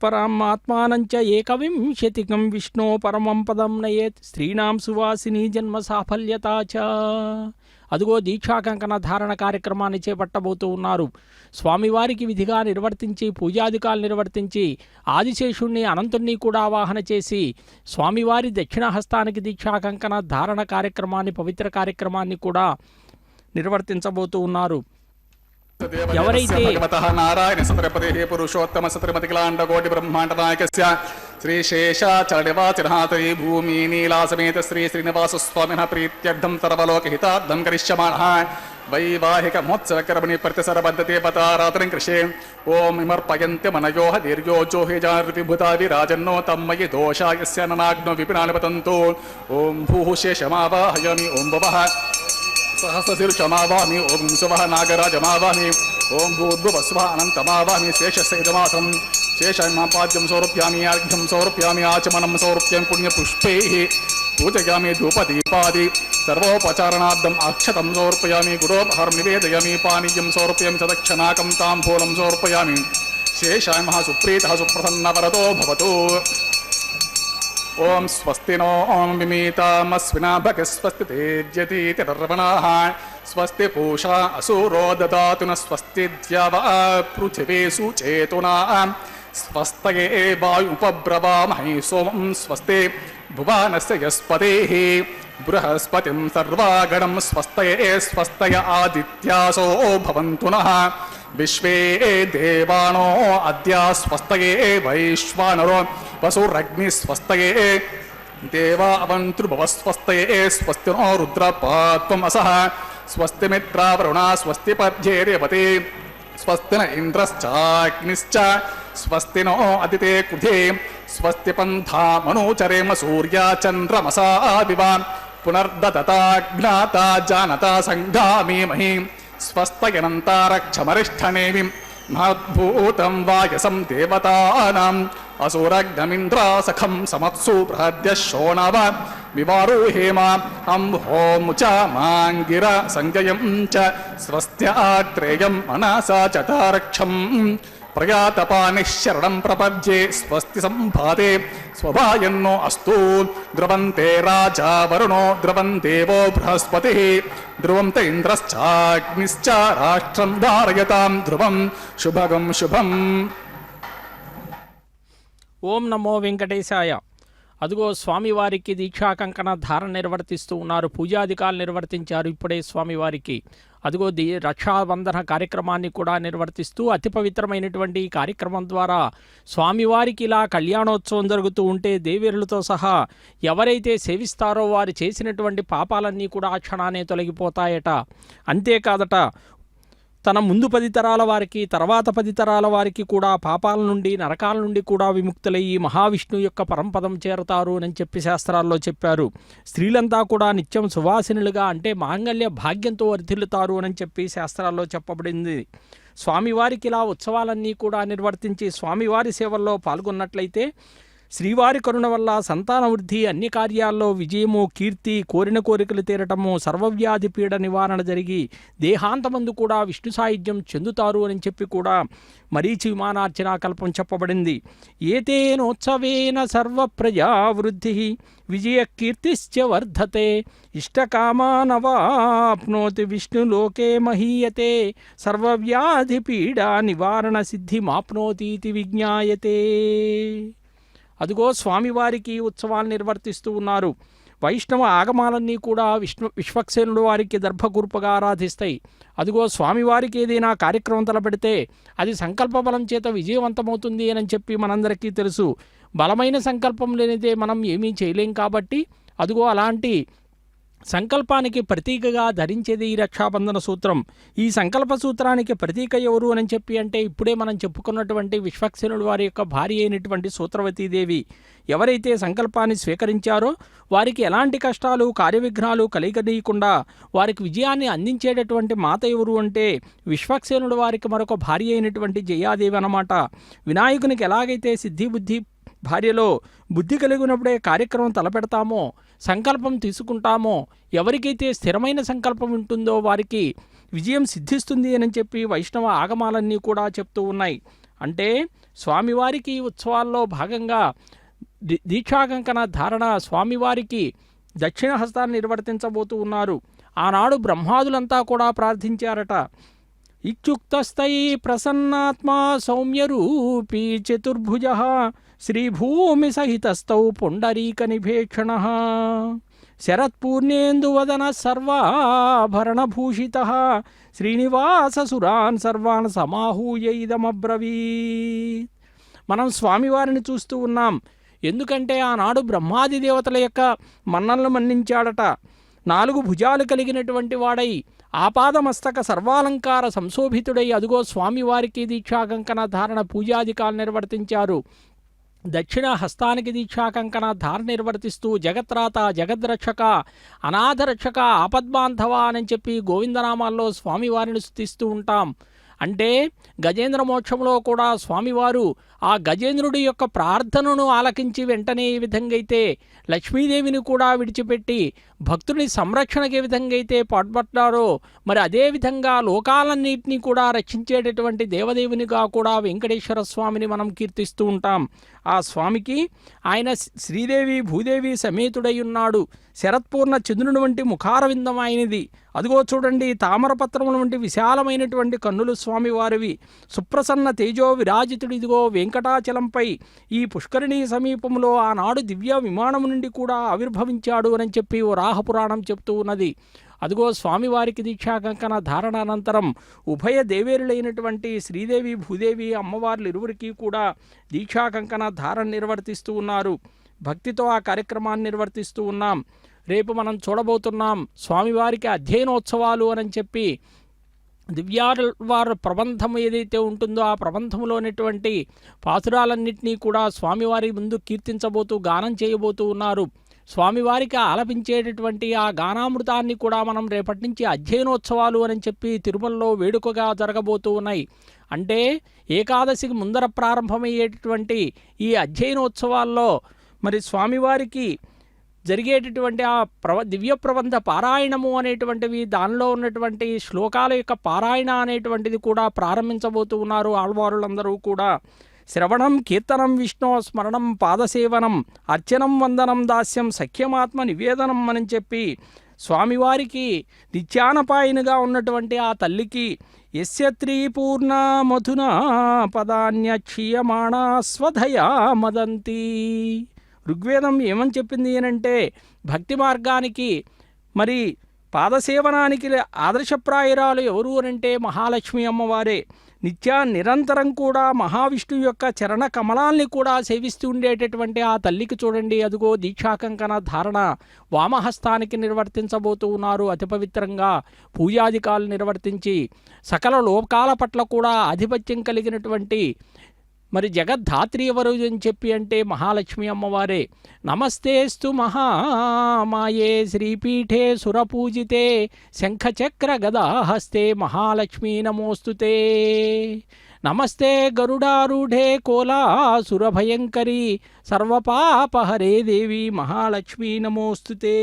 పరం ఆత్మానంచ ఏకవింశతికం విష్ణో పరమం పదం నయేత్ స్త్రీణాం సువాసిని జన్మ సాఫల్యతా చ. అదుగో దీక్షాకంకణ ధారణ కార్యక్రమాన్ని చేపట్టబోతూ ఉన్నారు. స్వామివారికి విధిగా నిర్వర్తించి పూజాధికాలు నిర్వర్తించి ఆదిశేషుణ్ణి అనంతుణ్ణి కూడా ఆవాహన చేసి స్వామివారి దక్షిణహస్తానికి దీక్షాకంకణ ధారణ కార్యక్రమాన్ని, పవిత్ర కార్యక్రమాన్ని కూడా నిర్వర్తించబోతూ ఉన్నారు. ఎవరైతే నారాయణ సత్రపతి పురుషోత్తమ సత్రమతికిలాండ కోటి బ్రహ్మాండ నాయకస్య శ్రీశేషాచలనివాసినాథీ భూమి నీలాసమేత శ్రీ శ్రీనివాస స్వామినః ప్రీత్యర్థం సర్వలోకహితార్థం కరిష్యమాణః వైవాహిక మహోత్సవకర్మణి ప్రతిసరబద్ధతే పతారాత్రం కృషే. ఓం విమర్పయంత్య మనయోః దీర్ఘోజోహిజార్విభుతా విరాజన్నో తమ్మయి దోషాయస్య ననాగ్నో విపినాని పతంతో. ఓం భూః శేషమావాహయామి. ఓం భవః సహస్రశీర్షమావామి. ఓం శుభః నాగరాజమావామి. ఓం భూర్భువస్వః అనంతమావామి. శేషశైలమాసం శేషమాపాద్యం సమర్ప్యామి. అర్ఘ్యం సమర్ప్యామి. ఆచమనం సమర్ప్యామి. పుణ్యపుష్పైః పూజయామి. ధూపదీపాది సర్వోపచారణార్థం అక్షతం సమర్పయామి. గురోపహారం నివేదయామి. పానీయం సమర్పయామి. సదక్షనాకం తాంబూలం సమర్పయామి. శేషాయ మహా సుప్రీతః సుప్రసన్నవరదో భవతు. ఓం స్వస్తి నో విమీతామస్వినా భగస్వస్తి తేజ్యతీతి రర్వణాః. స్వస్తి పూషా అసూరో దదాతు న స్వస్తి ద్యావా పృథివీ సుచేతునా. స్వస్తయే వాయుపబ్రవామహే సోమం. స్వస్తి భువనస్య యస్పతేః బృహస్పతిం సర్వాగణం. స్వస్తయే స్వస్తయ ఆదిత్యాసో భవంతు నః. విశ్వే దేవానో అద్య స్వస్తయే వైశ్వానరో వసురగ్ని. స్వస్తయే దేవా అవంతృభవస్వస్తయే. స్వస్తి నో రుద్రపాత్వమసః. స్వస్తి మిత్రావరుణా. స్వస్తి పద్యే రేవతే. స్వస్తి న ఇంద్రశ్చాగ్నిశ్చ. స్వస్తి నో అదితే కృధే. స్వస్తి పంథా మనోచరేమ సూర్యా చంద్రమసా దివా. పునర్దతా జ్ఞాతా జానతా సంఘామీమహి. స్వస్తయనంతారక్షమరిష్టనేమిం మహద్భూతం వాయసం దేవతానాం అసురగ్నమింద్రాసఖం సమత్సు బృహద్య శోణవ వివారోహేమ అంహోముచ మాంగిర సంజయం చ స్వస్త్యాత్రేయం మనసా చతారక్షం ప్రయాతపానిశరణం ప్రపద్యే స్వస్తి సంభాతే స్వభాయన్నో అస్తు ధ్రువంతే రాజా వరుణో ధ్రువం దేవో బృహస్పతి ధ్రువం త ఇంద్రశ్చాగ్నిశ్చ రాష్ట్రం ధారయతాం ధ్రువం శుభగం శుభం. ఓం నమో వెంకటేశాయ. అదిగో స్వామివారికి దీక్షా కంకణ ధారణ నిర్వర్తిస్తూ ఉన్నారు, పూజాధికారులు నిర్వర్తించారు ఇప్పుడే స్వామివారికి. అదిగో రక్షాబంధన కార్యక్రమాన్ని కూడా నిర్వర్తిస్తూ అతి పవిత్రమైనటువంటి ఈ కార్యక్రమం ద్వారా స్వామివారికి ఇలా కళ్యాణోత్సవం జరుగుతూ ఉంటే దేవేరులతో సహా ఎవరైతే సేవిస్తారో వారు చేసినటువంటి పాపాలన్నీ కూడా ఆ క్షణానే తొలగిపోతాయట. అంతేకాదట, తన ముందు 10 తరాల వారికి తర్వాత 10 తరాల వారికి కూడా పాపాల నుండి నరకాల నుండి కూడా విముక్తులయ్యి మహావిష్ణు యొక్క పరంపదం చేరతారు అని చెప్పి శాస్త్రాల్లో చెప్పారు. స్త్రీలంతా కూడా నిత్యం సువాసినులుగా అంటే మాంగళ్య భాగ్యంతో వర్ధిల్లుతారు అని చెప్పి శాస్త్రాల్లో చెప్పబడింది. స్వామివారికి ఇలా ఉత్సవాలన్నీ కూడా నిర్వర్తించి స్వామివారి సేవల్లో పాల్గొన్నట్లయితే శ్రీవారి కరుణ వల్ల సంతాన వృద్ధి, అన్ని కార్యాల్లో విజయము, కీర్తి, కోరిన కోరికలు తీరటము, సర్వవ్యాధి పీడ నివారణ జరిగి దేహాంతమందు కూడా విష్ణు సాయుధ్యం చెందుతారు అని చెప్పి కూడా మరీచి విమానార్చన కల్పం చెప్పబడింది. ఏతేనోత్సవేన సర్వప్రజావృద్ధి విజయ కీర్తిశ్చ వర్ధతే ఇష్టకామానవాప్నోతి విష్ణులోకే మహీయతే సర్వవ్యాధి పీడా నివారణ సిద్ధిమాప్నోతీతి విజ్ఞాయతే. అదిగో స్వామివారికి ఉత్సవాలు నిర్వర్తిస్తూ ఉన్నారు. వైష్ణవ ఆగమాలన్నీ కూడా విశ్వక్సేనుడు వారికి దర్భకూర్పుగా ఆరాధిస్తాయి. అదిగో స్వామివారికి ఏదైనా కార్యక్రమం తలపెడితే అది సంకల్ప బలం చేత విజయవంతమవుతుంది అని చెప్పి మనందరికీ తెలుసు. బలమైన సంకల్పం లేనిదే మనం ఏమీ చేయలేం కాబట్టి అదిగో అలాంటి సంకల్పానికి ప్రతీకగా ధరించేది ఈ రక్షాబంధన సూత్రం. ఈ సంకల్ప సూత్రానికి ప్రతీక ఎవరు అని చెప్పి అంటే ఇప్పుడే మనం చెప్పుకున్నటువంటి విశ్వక్సేనుడు వారి యొక్క భార్య అయినటువంటి సూత్రవతీదేవి. ఎవరైతే సంకల్పాన్ని స్వీకరించారో వారికి ఎలాంటి కష్టాలు కార్యవిఘ్నాలు కలిగనీయకుండా వారికి విజయాన్ని అందించేటటువంటి మాత ఎవరు అంటే విశ్వక్సేనుడు వారికి మరొక భార్య అయినటువంటి జయాదేవి అన్నమాట. వినాయకునికి ఎలాగైతే సిద్ధిబుద్ధి భార్యలో బుద్ధి కలిగినప్పుడే కార్యక్రమం తలపెడతామో, సంకల్పం తీసుకుంటామో, ఎవరికైతే స్థిరమైన సంకల్పం ఉంటుందో వారికి విజయం సిద్ధిస్తుంది అని చెప్పి వైష్ణవ ఆగమాలన్నీ కూడా చెప్తూ ఉన్నాయి. అంటే స్వామివారికి ఉత్సవాల్లో భాగంగా దీక్షాకంకణ ధారణ స్వామివారికి దక్షిణ హస్తాన్ని నిర్వర్తించబోతూ ఉన్నారు. ఆనాడు బ్రహ్మాదులంతా కూడా ప్రార్థించారట. ఇత్యుక్తస్థై ప్రసన్నాత్మా సౌమ్యరూపీ చతుర్భుజ శ్రీభూమి సహితస్థౌ పుండరీక నిభేక్షణ శరత్పూర్ణేందువదన సర్వాభరణభూషిత శ్రీనివాససురాన్ సర్వాన్ సమాహూయ ఇదమబ్రవీత్. మనం స్వామివారిని చూస్తూ ఉన్నాం. ఎందుకంటే ఆనాడు బ్రహ్మాది దేవతల యొక్క మన్నలను మన్నించాడట. 4 భుజాలు కలిగినటువంటి వాడై ఆపాదమస్తక సర్వాలంకార సంశోభితుడై అదుగో స్వామివారికి దీక్షాకంకణ ధారణ పూజాధికాలు నిర్వర్తించారు. దక్షిణ హస్తానికి దీక్షాకంకణ ధారణ నిర్వర్తిస్తూ జగత్రాత, జగద్రక్షక, అనాథరక్షక, ఆపద్బాంధవ అని చెప్పి గోవిందనామాల్లో స్వామివారిని స్తుతిస్తూ ఉంటాం. అంటే గజేంద్ర మోక్షంలో కూడా స్వామివారు ఆ గజేంద్రుడి యొక్క ప్రార్థనను ఆలకించి వెంటనే ఏ విధంగా అయితే లక్ష్మీదేవిని కూడా విడిచిపెట్టి భక్తుని సంరక్షణకి ఏ విధంగా అయితే పాటుపడ్డారో మరి అదేవిధంగా లోకాలన్నింటినీ కూడా రక్షించేటటువంటి దేవదేవునిగా కూడా వెంకటేశ్వర స్వామిని మనం కీర్తిస్తూ ఉంటాం. ఆ స్వామికి ఆయన శ్రీదేవి భూదేవి సమేతుడై ఉన్నాడు. శరత్పూర్ణ చంద్రుని వంటి ముఖారవిందం ఆయనది. అదిగో చూడండి, తామరపత్రముల వంటి విశాలమైనటువంటి కన్నులు స్వామివారివి. సుప్రసన్న తేజో విరాజితుడు ఇదిగో వెంకటాచలంపై ఈ పుష్కరిణి సమీపంలో ఆనాడు దివ్య విమానము నుండి కూడా ఆవిర్భవించాడు అని చెప్పి వరాహపురాణం చెప్తూ ఉన్నది. అదిగో స్వామివారికి దీక్షాకంకణ ధారణ అనంతరం ఉభయ దేవేరులైనటువంటి శ్రీదేవి భూదేవి అమ్మవార్లు ఇరువురికి కూడా దీక్షాకంకణ ధారణ నిర్వర్తిస్తూ ఉన్నారు. భక్తితో ఆ కార్యక్రమాన్ని నిర్వర్తిస్తూ ఉన్నాం. రేపు మనం చూడబోతున్నాం స్వామివారికి అధ్యయనోత్సవాలు అని చెప్పి దివ్యావారి ప్రబంధం ఏదైతే ఉంటుందో ఆ ప్రబంధంలోనేటువంటి పాసురాలన్నింటినీ కూడా స్వామివారి ముందు కీర్తించబోతూ గానం చేయబోతూ ఉన్నారు. స్వామివారికి ఆలపించేటటువంటి ఆ గానామృతాన్ని కూడా మనం రేపటి నుంచి అధ్యయనోత్సవాలు అని చెప్పి తిరుమలలో వేడుకగా జరగబోతూ ఉన్నాయి. అంటే ఏకాదశికి ముందర ప్రారంభమయ్యేటటువంటి ఈ అధ్యయనోత్సవాల్లో మరి స్వామివారికి జరిగేటటువంటి ఆ దివ్య ప్రబంధ పారాయణము అనేటువంటివి, దానిలో ఉన్నటువంటి శ్లోకాల యొక్క పారాయణ అనేటువంటిది కూడా ప్రారంభించబోతూ ఉన్నారు ఆళ్వారులందరూ కూడా. శ్రవణం కీర్తనం విష్ణు స్మరణం పాదసేవనం అర్చనం వందనం దాస్యం సఖ్యమాత్మ నివేదనం అని చెప్పి స్వామివారికి నిత్యానపాయనిగా ఉన్నటువంటి ఆ తల్లికి యస్య త్రీపూర్ణ మధునా పదాన్యక్షీయమాణా స్వధయా మదంతి. ఋగ్వేదం ఏమని చెప్పింది అనంటే భక్తి మార్గానికి మరి పాదసేవనానికి ఆదర్శప్రాయురాలు ఎవరు అనంటే మహాలక్ష్మి అమ్మవారే. నిరంతరం కూడా మహావిష్ణు యొక్క చరణ కమలాల్ని కూడా సేవిస్తూ ఉండేటటువంటి ఆ తల్లికి చూడండి, అదిగో దీక్షాకంకణ ధారణ వామహస్తానికి నిర్వర్తించబోతూ ఉన్నారు. అతి పవిత్రంగా పూజాధికాలు నిర్వర్తించి సకల లోకాల పట్ల కూడా ఆధిపత్యం కలిగినటువంటి మరి జగద్ధాత్రి ఎవరు అని చెప్పి అంటే మహాలక్ష్మి అమ్మవారే. నమస్తేస్తు మహామాయే శ్రీపీఠే సురపూజితే శంఖచక్ర గదాహస్తే మహాలక్ష్మీ నమోస్తుతే. నమస్తే గరుడారూఢే కోలాసురభయంకరీ సర్వపాపహరే దేవి మహాలక్ష్మీ నమోస్తుతే.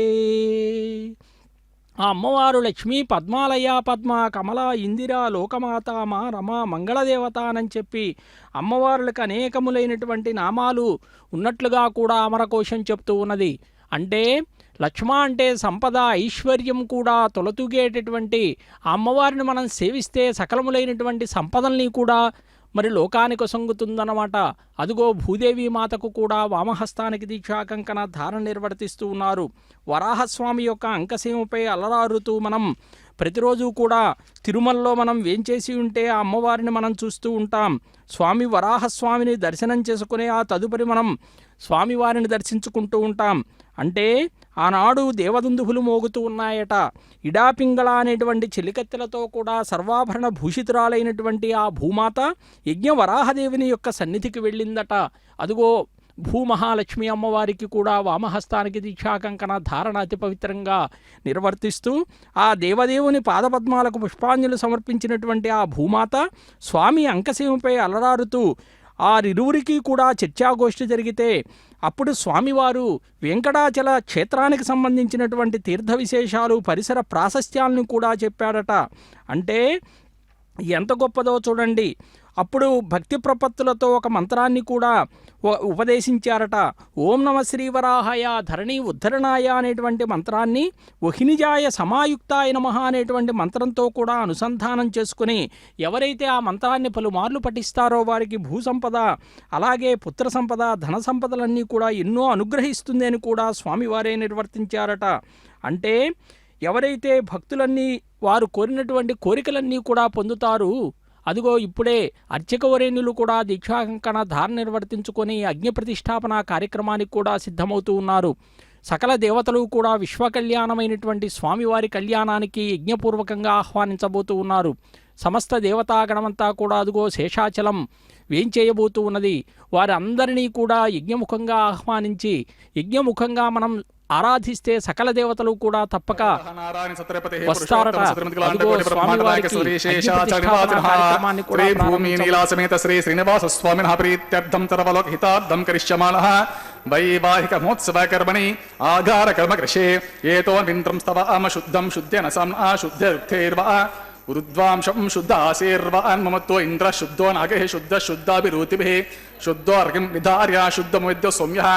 ఆ అమ్మవారు లక్ష్మీ పద్మాలయ పద్మ కమల ఇందిర లోకమాత మా రమ మంగళదేవత అని చెప్పి అమ్మవారులకు అనేకములైనటువంటి నామాలు ఉన్నట్లుగా కూడా అమరకోశం చెప్తూ ఉన్నది. అంటే లక్ష్మ అంటే సంపద ఐశ్వర్యం కూడా తొలతూగేటటువంటి ఆ అమ్మవారిని మనం సేవిస్తే సకలములైనటువంటి సంపదల్ని కూడా మరి లోకానికి సొంగుతుందన్నమాట. అదుగో భూదేవి మాతకు కూడా వామహస్తానికి దీక్షాకంకణ ధారణ నిర్వర్తిస్తూ ఉన్నారు. వరాహస్వామి యొక్క అంకసీమపై అలరారుతూ మనం ప్రతిరోజు కూడా తిరుమలలో మనం వేంచేసి ఉంటే ఆ అమ్మవారిని మనం చూస్తూ ఉంటాం. స్వామి వరాహస్వామిని దర్శనం చేసుకునే ఆ తదుపరి మనం స్వామివారిని దర్శించుకుంటూ ఉంటాం. అంటే ఆనాడు దేవదుందుభులు మోగుతూ ఉన్నాయట. ఇడాపింగళ అనేటువంటి చెలికత్తెలతో కూడా సర్వాభరణ భూషితురాలైనటువంటి ఆ భూమాత యజ్ఞవరాహదేవిని యొక్క సన్నిధికి వెళ్ళిందట. అదుగో భూమహాలక్ష్మి అమ్మవారికి కూడా వామహస్తానికి దీక్షాకంకణ ధారణ అతి పవిత్రంగా నిర్వర్తిస్తూ ఆ దేవదేవుని పాదపద్మాలకు పుష్పాంజలి సమర్పించినటువంటి ఆ భూమాత స్వామి అంకసీమపై అలరారుతూ ఆరిరువురికి కూడా చర్చాగోష్ఠి జరిగితే అప్పుడు స్వామివారు వెంకటాచల క్షేత్రానికి సంబంధించినటువంటి తీర్థ విశేషాలు పరిసర ప్రాశస్త్యాలను కూడా చెప్పాడట. అంటే ఎంత గొప్పదో చూడండి. అప్పుడు భక్తి ప్రపత్తులతో ఒక మంత్రాన్ని కూడా ఉపదేశించారట. ఓం నమ శ్రీవరాహాయ ధరణి ఉద్ధరణాయ అనేటువంటి మంత్రాన్ని వహినిజాయ సమాయుక్తాయ నమః అనేటువంటి మంత్రంతో కూడా అనుసంధానం చేసుకుని ఎవరైతే ఆ మంత్రాన్ని పలుమార్లు పఠిస్తారో వారికి భూసంపద అలాగే పుత్ర సంపద ధన సంపదలన్నీ కూడా ఎన్నో అనుగ్రహిస్తుంది అని కూడా స్వామివారే నిర్వర్తించారట. అంటే ఎవరైతే భక్తులన్నీ వారు కోరినటువంటి కోరికలన్నీ కూడా పొందుతారు. అదిగో ఇప్పుడే అర్చకవరేణ్యులు కూడా దీక్షాకంకణ ధారణ నిర్వర్తించుకొని అగ్ని ప్రతిష్టాపన కార్యక్రమానికి కూడా సిద్ధమవుతూ ఉన్నారు. సకల దేవతలు కూడా విశ్వకళ్యాణమైనటువంటి స్వామివారి కళ్యాణానికి యజ్ఞపూర్వకంగా ఆహ్వానించబోతూ ఉన్నారు. సమస్త దేవతాగణమంతా కూడా అదిగో శేషాచలం వేంచేయబోతూ ఉన్నది. వారందరినీ కూడా యజ్ఞముఖంగా ఆహ్వానించి యజ్ఞముఖంగా మనం ఆరాధిస్తే సకల దేవతలు కూడా తప్పక వస్తారట. శ్రీ శ్రీనివాస స్వామి ప్రీత్యర్థం సర్వలోకహితార్థం కరిష్యమాణః వైవాహిక మహోత్సవ కర్మణి ఆగార కర్మ కృషే ఏతో నింత్రం స్తవామ శుద్ధం శుద్ధేన సంనా శుద్ధేర్వా ఉరుద్వాంశం శుద్ధ ఆశీర్వాన్ మమత్వ ఇంద్ర శుద్ధో నాగః శుద్ధ శుద్ధాభిరుతిభిః శుద్ధో అర్ఘం నిధార్య శుద్ధముద్య సౌమ్యః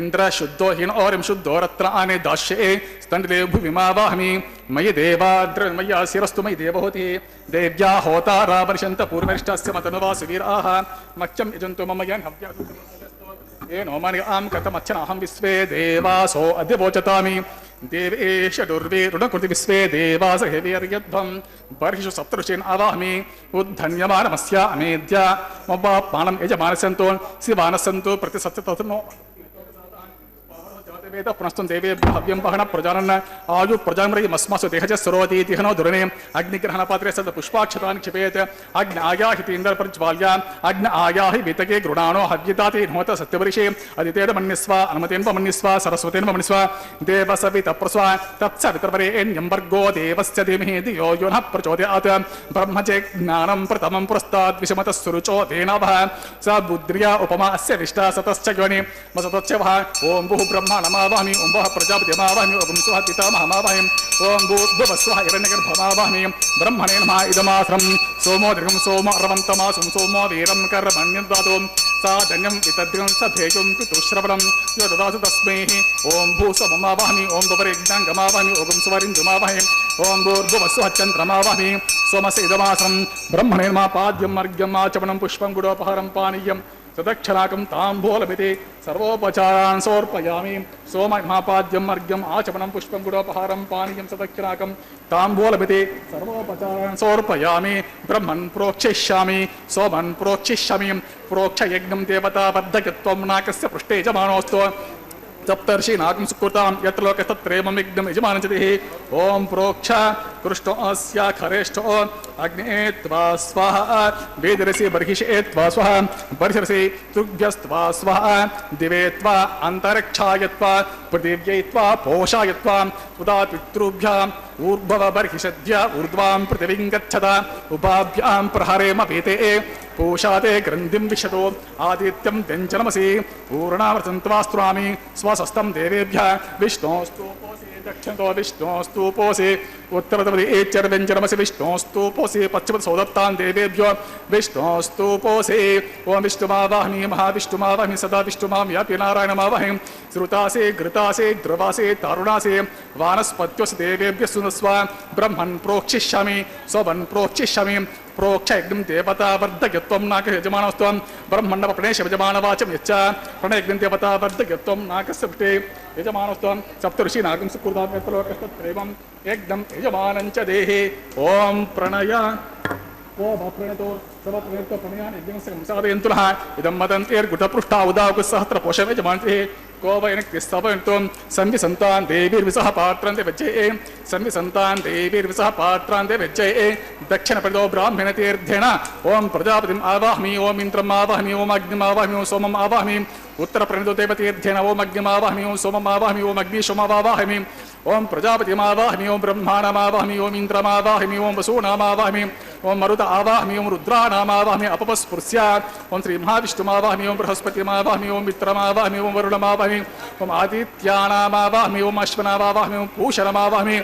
ఇంద్ర శుద్ధో హినోరిం శుద్ధో రత్నాని దాస్యే స్తన్లే భువిమావాహమి మయి దేవాద్రమయ్య శిరస్తు మయి దేవహోతి దేవ్యా హోతారా పరిశంత పూర్వరిష్టస్య మతనువాసు వీరాః మచ్చం యజంతు మమ యన్ హవ్య ఏనో మని ఆం కథమచ్చనాహం విశ్వే దేవాసో అద్యవోచతామి దేవేశ దుర్వేరుణకృతి విశ్వే దేవాస హేవేర్యధ్వం బర్హిషు సప్తఋషీన్ ఆవాహమి ఉద్ధన్యమానమస్య అమేద్య మవ్వాప్మానం యజమానస్యంతో శివానస్సంతో ప్రతి సత్యతనో वेद पुनस्तुं देवेभ्यः हव्यं पहन प्रजानन् आयु प्रजामृमस्मासु देहज सरोतीति हनो दुरने अग्निग्रहणपात्रे सद पुष्पाक्षतानि क्षिपेत् अग्न आयाहिति इन्द्रप्रज्वाल्या अग्न आयाहि वितके गृणाणो हव्यताति होत सत्यवरिषे अदितेन मन्यस्व अनुमतेन मन्यस्व सरस्वतेन मन्यस्व देवसवितप्रस्व तत्सवितर्वरेण्यम्बर्गो देवस्य धीमहि धियो यो नः प्रचोदयात् ब्रह्मचे ज्ञानं प्रथमं पुरस्तात् विषमतः सुरुचो धेनाभः स बुद्ध्या उपमा अस्य विष्टा सतश्च योनि मसतश्च वः ओं भूः ब्रह्मा नमावाहमि ओं वः प्रजापतिमावाहमि ओं स्वः पितामहमावाहमि ओं भूर्भुवस्वः हिरण्यगर्भमावाहमि ब्रह्मणे नमः इदमाश्रं सोमो दीर्घं सोमो अर्वन्तमासुं सोमो वीरं कर्मण्यं दातुं साधन्यं वितद्यं सधेयं पितुश्रवणं यददासु तस्मै ओं भूस्वममावाहमि ओं भुवरेज्ञाङ्गमावाहमि ओं स्वरिन्दुमावाहमि ओं भूर्भुवस्वः चन्द्रमावाहमि सोमस्य इदमाश्रं ब्रह्मणे नमः पाद्यं अर्घ्यम् आचमनं पुष्पं गुडोपहारं पानीयं सदक्षराकं ताम्बूलमिति सर्वोपचारान् समर्पयामि सोममापाद्यम् अर्घ्यम् आचमनं पुष्पं गुडोपहारं पानीयं सदक्षराकं ताम्बूलमिति सर्वोपचारान् समर्पयामि ब्रह्मन् प्रोक्षयिष्यामि सोमन् प्रोक्षयिष्यामि प्रोक्षयज्ञं देवताबद्धकत्वं नाकस्य पृष्ठे यजमानोऽस्तु सप्तर्षि नागं सुकृतां यत्र लोकस्तत्रेमं यज्ञं यजमानञ्चतिः ओं प्रोक्ष कृष्णो अस्या खरेष्ठो अग्ने त्वा स्वाहा वेदरसि बर्हिषे त्वा स्वाहा बर्हिरसि तुभ्यस्त्वा स्वाहा दिवे त्वा अन्तरिक्षाय त्वा पृथिव्यै त्वा पोषाय त्वा उदा पितृभ्याम् ऊर्ध्व बर्हिषद्य ऊर्ध्वां पृथिवीं गच्छत उपाभ्यां प्रहरेम पीते पूषाते ग्रन्थिं विशतो आदित्यं व्यञ्जनमसि पूर्णामृतन्त्वास्त्रामि स्वस्तं देवेभ्यः विष्णोस्तूपोऽसि दक्षिणतो विष्णोस्तूपोऽसि उत्तरतपदि एच्चर्व्यञ्जनमसि विष्णोस्तूपोऽसि पश्चिमतो सौदत्तां देवेभ्यो विष्णोस्तूपोऽसि ओं विष्णुमावाहमि महाविष्णुमावाहमि सदा विष्णुमाव्यापि नारायणमावाहमि श्रुतासि घृतासि ध्रुवासि तारुणासि वानस्पत्योऽसि देवेभ्यः सुनस्व ब्रह्मन् प्रोक्षिष्यामि स्वमन् प्रोक्षिष्यामि प्रोक्ष यज्ञं देवतावर्धकत्वं नाकयजमानस्त्वं ब्रह्मण्डप्रणेश यजमानवाचं यच्च प्रणयज्ञं देवतावर्धकत्वं नाकस्य पृष्ठे यजमानस्त्वं सप्तऋषि नागं सुकृतां यत्रलोकस्तत्रेवं यज्ञं यजमानं च देहे ॐ प्रणय ओम प्रणतो सर्वप्रणतो प्रणयान यज्ञस्य संसादयन्तु नः इदं मदन्तेर्गुटपृष्ठा उदाकुसहस्र पोषवे जमान्ते को वैनक्तिस्तवन्तुं संविसन्तान् देवीर्विसह पात्रान्ते वज्जये संविसन्तान् देवीर्विसह पात्रान्ते वज्जये दक्षिणप्रदो ब्राह्मणतीर्थेन ओं प्रजापतिम् आवाहमि ओं इन्द्रम् आवाहमि ओं अग्निम् आवाहमि ओं सोमम् आवाहमि उत्तरप्रणतो देवतीर्थेन ओं अग्निम् आवाहमि ओं सोमम् आवाहमि ओं अग्निशोममावाहमि ओं प्रजापतिमावाहमि ओं ब्रह्माणमावाहमि ओं इन्द्रमावाहमि ओं वसूनामावाहमि ओं मरुत आवाहमि ओं रुद्राणामावाहमि अपपस्पृश्य ओं श्रीमहाविष्णुमावाहमि ओं बृहस्पतिमावाहमि ओं मित्रमावाहमि ओं वरुणमावाहमि ओं आदित्यानामावाहमि ओं अश्वनामावाहमि ओं पूषणमावाहमि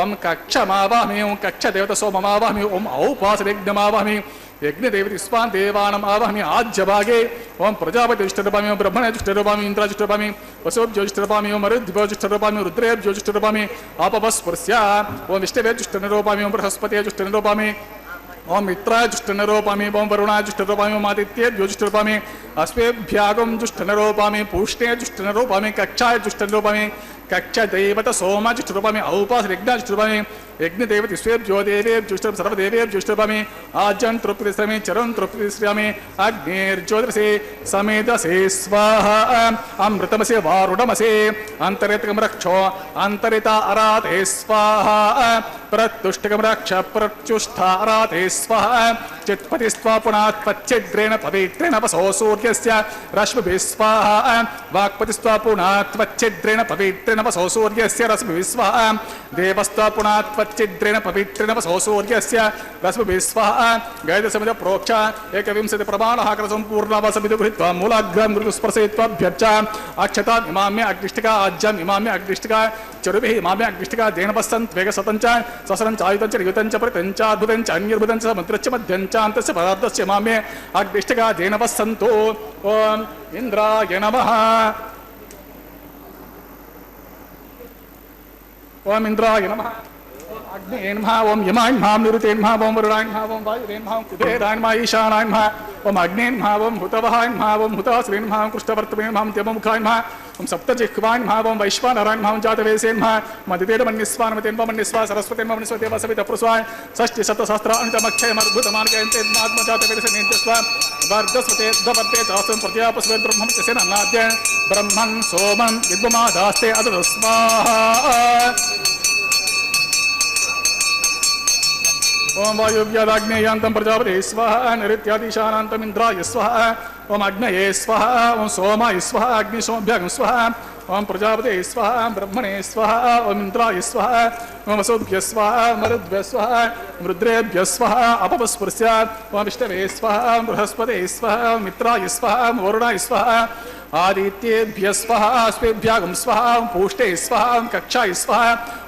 ओं कक्षमावाहमि ओं कक्षदेवतसोममावाहमि ओं औपासयज्ञमावाहमि यज्ञदेवति स्वान् देवानाम् आवाहमि आज्यभागे ओं प्रजापतिष्ठरूपामि ओं ब्रह्मणेष्ठरूपामि इन्द्रज्येष्ठरूपामि वसुभ्योज्येष्ठरूपामि ओं मरुद्भ्योज्येष्ठरूपामि रुद्रेभ्योज्येष्ठरूपामि आपपस्पृश्य ओं विष्णुवेज्येष्ठरूपामि ओं बृहस्पतिज्येष्ठरूपामि ओं मित्राज्येष्ठरूपामि ओं वरुणाज्येष्ठरूपामि ओं आदित्येभ्योज्येष्ठरूपामि अश्वेभ्यागं जुष्ठरूपामि पूष्णेज्येष्ठरूपामि कक्षाज्येष्ठरूपामि कक्षदैवत सोमज्येष्ठरूपामि औपासयज्ञज्येष्ठरूपामि यज्ञदेवति स्वेभ्यो देवेभ्योष्ठं सर्वदेवेभ्योष्ठरूपामि आजन् तृप्तिश्रयामि चरन् तृप्तिश्रयामि अग्निर्ज्योतिषे समेधसे स्वाहा अमृतमसे वारुणमसे अन्तरितकं रक्षो अन्तरिता अराते स्वाहा प्रत्युष्टकं रक्ष प्रत्युष्ठा अराते स्वाहा चित्पतिस्त्वा पुनः त्वच्चिद्रेण पवित्रेण वसो सूर्यस्य रश्मिभिः स्वाहा वाक्पतिस्त्वा पुनः त्वच्चिद्रेण पवित्रेण वसो सूर्यस्य रश्मिभिः स्वाहा देवस्त्वा पुनः त्वच्चिद्रेण पवित्रेण वसो सूर्यस्य रश्मिभिः स्वाहा गायत्रसमिद प्रोक्ष एकविंशति प्रमाणः कृतसम्पूर्णवसमिति गृहीत्वा मूलाग्रं मृदुस्पर्शयित्वाभ्यर्च अक्षताम् इमाम्य अग्निष्टिका आज्यम् इमाम्य अग्निष्टिका चरुभिः इमाम्य अग्निष्टिका देनपस्सन्त् वेगसतञ्च ससरञ्च आयुधञ्च नियुतञ्च परितञ्च अद्भुतञ्च अन्यर्भुतञ्च समुद्रश्च मध्यञ्च अन्तस्य पदार्थस्य इमाम्य अग्निष्टिका देनपस्सन्तु ॐ इन्द्राय नमः ओम इंद्राय नमः అగ్నేన్మా ఓం యమాన్మా నిరుతేన్మా ఓం వరుణాన్మా ఓం వాయురేన్మా ఓం కుబేరాన్మా ఈశానాన్మా ఓం అగ్నేన్మా ఓం హుతవహాన్మా ఓం హుతాశ్రీన్మా ఓం కృష్ణవర్తమేన్మా త్యమముఖాన్మా ఓం సప్తజిహ్వాన్మా ఓం వైశ్వానరాన్మా ఓం జాతవేసేన్మా మదితేడమన్యస్వానమతేన్మన్యస్వా సరస్వతేన్మన్యస్వ దేవసవిత ప్రస్వా షష్టి శతసహస్రాంతమక్షయమద్భుతమార్గయంతేన్మాత్మజాతవేసేనేత్యస్వా వర్ధస్వతే ధవర్తే చాస్తం ప్రత్యాపస్వే బ్రహ్మం చసేనన్నాద్య బ్రహ్మన్ సోమం విద్వమాదాస్తే అదస్వాహా ఓం వాయువ్యాదాగ్నేయాంతం ప్రజాపతే స్వహ నైరుత్యాదిశానాంతం ఇంద్రాయ స్వహ ఓం అగ్నయే స్వహ ఓం సోమాయ స్వహ అగ్నిశోభ్యాగం స్వహ ఓం ప్రజాపతే స్వహ బ్రహ్మణే స్వహ ఓం ఇంద్రాయ స్వహ ఓం వసుభ్య స్వహ మరుద్భ్య స్వహ రుద్రేభ్య స్వహ అపవస్పృశ్య ఓం విష్ణవే స్వహ బృహస్పతే స్వహ మిత్రాయ స్వహ వరుణాయ స్వహ ఆదిత్యేభ్య స్వహ అశ్వేభ్యాగం స్వహ ఓం పూష్టే స్వహ ఓం కక్షాయ స్వహ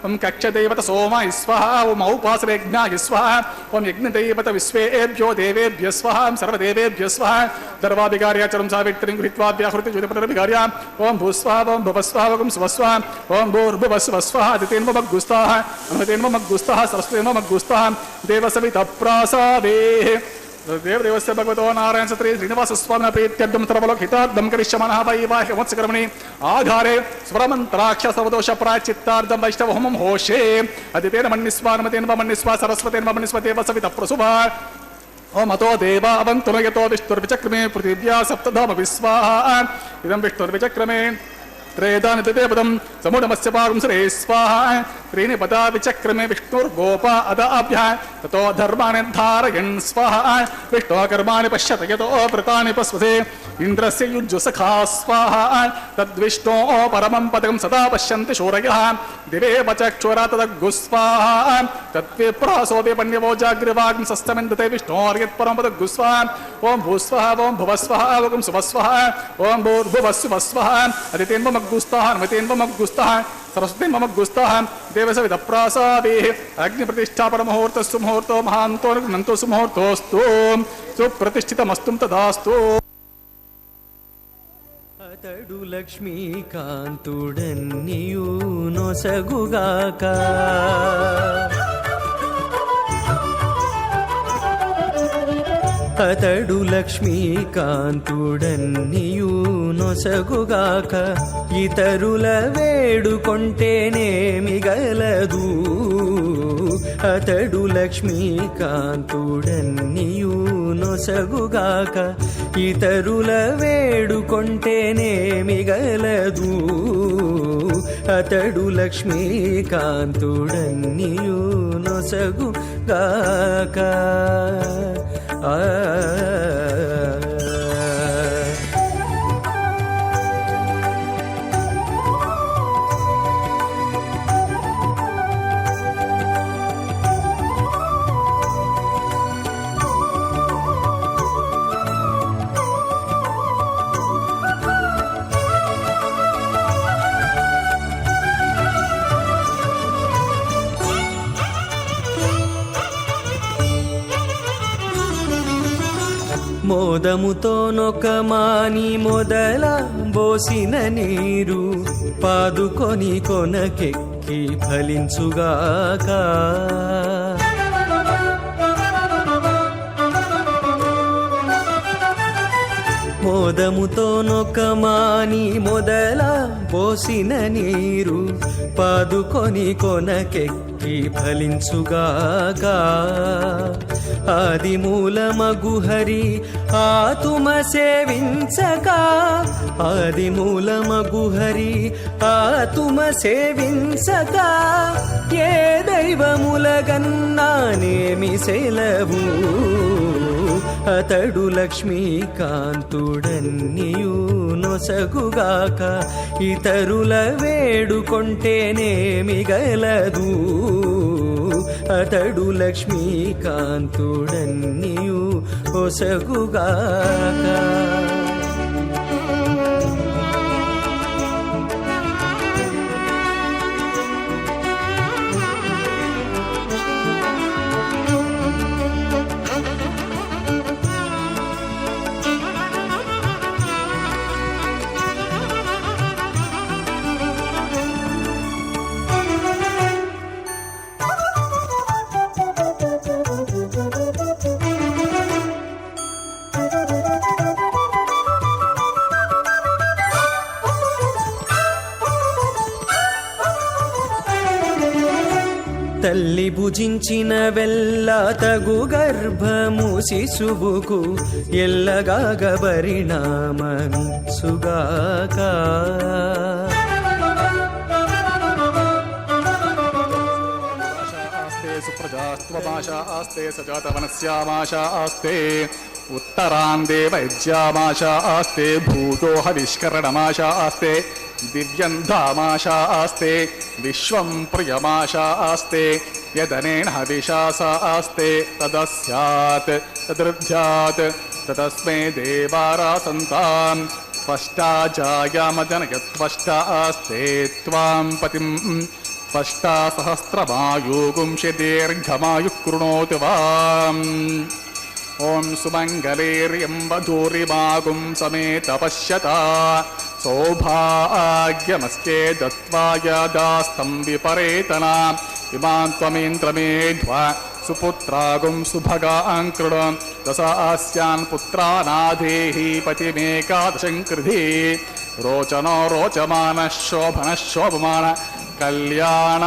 ఓం కక్షదేవత సోమాయ స్వహ ఓం ఔపాసరేజ్ఞాయ స్వహ ఓం యజ్ఞదేవత విశ్వేభ్యో దేవేభ్య స్వహ ఓం సర్వదేవేభ్య స్వహ దర్వాభిగార్యాచరం సావిత్రిం గృహీత్వా వ్యాహృతి జ్యోతిపటర్భిగార్య ఓం భూస్వహ ఓం భువస్వహ ఓం స్వస్వహ ఓం భూర్భువస్వస్వహ అదితేన్మగ్గుస్తః అనుమతేన్మగ్గుస్తః సరస్వతేన్మగ్గుస్తః దేవసవిత ప్రాసాదేః దేవదేవస్య భగవతో నారాయణ సత్రే శ్రీనివాస స్వామిన ప్రీత్యర్థం సర్వలోకితార్థం కరిష్యమనః వైవాహికమత్సకర్మణి ఆధారే స్వరమంత్రాక్ష సవదోష ప్రాచిత్తార్థం వైష్ణవ హోమం హోషే అదితేన మన్నిస్వానమతేన్వ మన్నిస్వా సరస్వతేన్వ మన్నిస్వ దేవసవిత ప్రసుభ ఓం అతో దేవ అవంతునయతో విష్ణుర్విచక్రమే పృథివ్యా సప్తధామ విశ్వాహ ఇదం విష్ణుర్విచక్రమే త్రేదాని తదేపదం సముడమస్య పాగం శ్రే స్వాహ త్రీని పదా విచక్రమే విష్ణుర్గోప అదాభ్య తతో ధర్మాణి ధారయన్ స్వాహ విష్ణో కర్మాణి పశ్యత యతో వ్రతాని పస్వసే ఇంద్రస్య యుజ్జుసఖా స్వాహ తద్విష్ణో పరమం పదం సదా పశ్యంతి శూరయః దివేవ చక్షురా తదగ్గు స్వాహ తద్విప్రాసోపి పణ్యవోజాగ్రివాగ్ం సస్తమిందతే విష్ణోర్యత్పరం పదగ్గు స్వాహ ఓం భూస్వహ ఓం భువస్వహ ఓం సువస్వహ ఓం భూర్భువస్సువస్వహ అదితేన్మగ్గుస్తః అనుమతేన్మగ్గుస్తః సరస్వతేన్మగ్గుస్తః దేవసవిత ప్రాసాదేః అగ్నిప్రతిష్ఠాపనముహూర్తస్సు ముహూర్తో మహాంతో నంతో సుముహూర్తోస్తు సుప్రతిష్ఠితమస్తు తదాస్తు. అతడు లక్ష్మీకాంతుడన్నియు నొసగుగాక అతడు లక్ష్మీకాంతుడన్నియు నొసగుగాక ఇతరుల వేడుకొంటేనేమి గలదు అతడు లక్ష్మీకాంతుడన్నియు నొసగుగాక ఇతరుల వేడుకొంటేనేమి గలదు అతడు లక్ష్మీకాంతుడన్నియు నొసగుగాక మోదముతో నొకమాని మొదల బోసిన నీరు పాదుకొని కొనకెక్కి ఫలించుగాక మోదముతో నొకమాని మొదల పోసిన నీరు పాదుకొని కొనకెక్కి ఫలించుగాక ఆది మూలమగు హరి ఆతుమ సేవించక ఆది మూలమగు హరి ఆతుమ సేవించక ఏ దైవములగన్నానేమి సెలవు అతడు లక్ష్మీకాంతుడన్నియు నొసగుగాక ఇతరుల వేడుకొంటేనేమి గలదు అతడు లక్ష్మీకాంతుడన్నియు ఒసగుగాక తల్లి భుజించిన వెల్ల తగు గర్భము శిశువుకు ఎల్లగాగ పరిణామమిచ్చుగాక. సుప్రజాస్త్వమాశా ఆస్తే సజాతవనస్యామాశా ఆస్తే ఉత్తరాందే వైద్యామాశా ఆస్తే భూతో హవిష్కరణమాశా ఆస్తే దివ్యంధామాశా ఆస్తే విశ్వం ప్రియమాశా ఆస్తే యదనేన హవిషాసా ఆస్తే తదస్యాత్ తదృధ్యాత్ తదస్మై దేవారాసంతాం త్వష్టా జాయామజనయత్వష్టా ఆస్తే త్వాం పతిం త్వష్టా సహస్రమాయుగుంషి దీర్ఘమాయుః కృణోతు వాం. ఓం సుమంగళేర్యం వధూరిమాగుం సమేత పశ్యత సౌభాగ్యమస్కే దత్వా యదాస్తం విపరేతనా ఇమాన్ త్వమేంద్రమేధ్వా సుపుత్రాగుం సుభగాం కృణ దశాస్యాన్ పుత్రానాధేహి పతిమేకాదశం కృధి. రోచనో రోచమాన శోభన శోభమాన కళ్యాణ.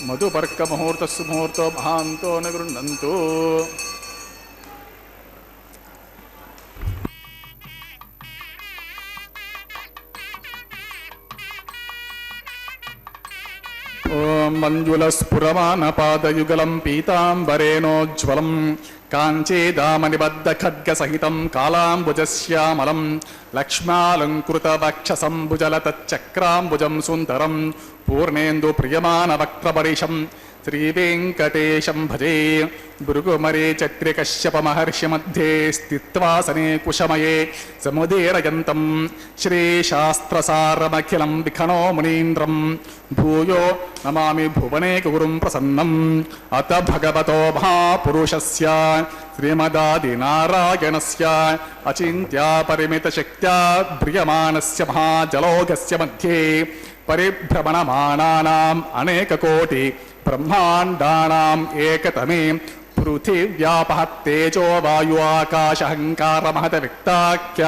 మధుపర్క ముహూర్త సుముహూర్తో మహాంతో న గృహంతు. ఓం మంజులస్ఫురమానపాదయుగలం పీతాంబరేణోజ్వలం కాంచీదామనిబద్ధఖడ్గసహితం కాళాంబుజశ్యామలం లక్ష్మాలంకృతవక్షసంభుజలతచ్చక్రాంబుజం సుందరం పూర్ణేందు ప్రియమానవక్త్రపరిషం శ్రీవేంకటేశం భజే. భృగుమరే చక్రికశ్యపమహర్షిमध्ये స్థిత్వాసనే కుశమయే సముదీరయంతం శ్రీశాస్త్రసారమఖిలం విఖనో మునీంద్రం భూయో నమామి భువనే గురుం ప్రసన్నం. అత భగవతో మహాపురుషస్య శ్రీమదాదినారాయణస్య అచింత్యా పరిమితశక్త్యా భ్రియమానస్య మహాజలోఘస్య మధ్యే పరిభ్రమణమానానాం అనేకకోటి బ్రహ్మాండానాం ఏకతమే పృథివ్యాపః తేజో వాయు ఆకాశహంకార మహత విక్తాఖ్య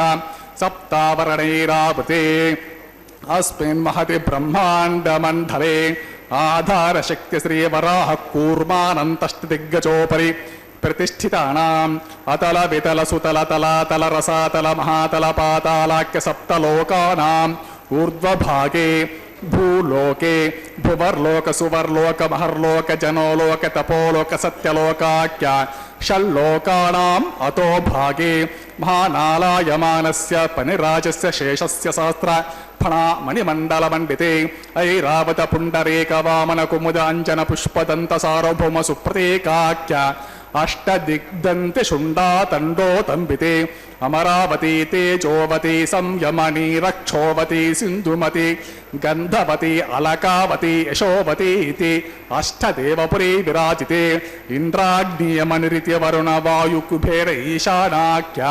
సప్తావరణైరావృతే అస్మిన్ మహతి బ్రహ్మాండమండలే ఆధారశక్తి శ్రీవరాహ కూర్మానంతష్టదిగ్గజోపరి ప్రతిష్ఠితానాం అతల వితల సుతల తలాతల రసాతల మహాతల పాతాళాఖ్య సప్తలోకానాం ఊర్ధ్వభాగే భూలోకే భువర్లోక సువర్లోక మహర్లోక జనోలోక తపోలోక సత్యలోకాఖ్య షల్లోకానాం అతో భాగే మహానాలాయమానస్య పనిరాజస్య శేషస్య సహస్ర ఫణా మణిమండలమండితే ఐరావత పుండరీక వామన కుముద అంజన పుష్పదంత సార్వభౌమ సుప్రతీకాఖ్య అష్టదిగ్దంతి శుండాతండోతంబితే అమరావతి తేజోవతి సంయమని రక్షోవతి సింధుమతి గంధవతి అలకావతి యశోవతి ఇతి అష్టదేవపురీ విరాజితే ఇంద్రాగ్నియమనిరిత్య వరుణ వాయు కుబేర ఈశానాఖ్య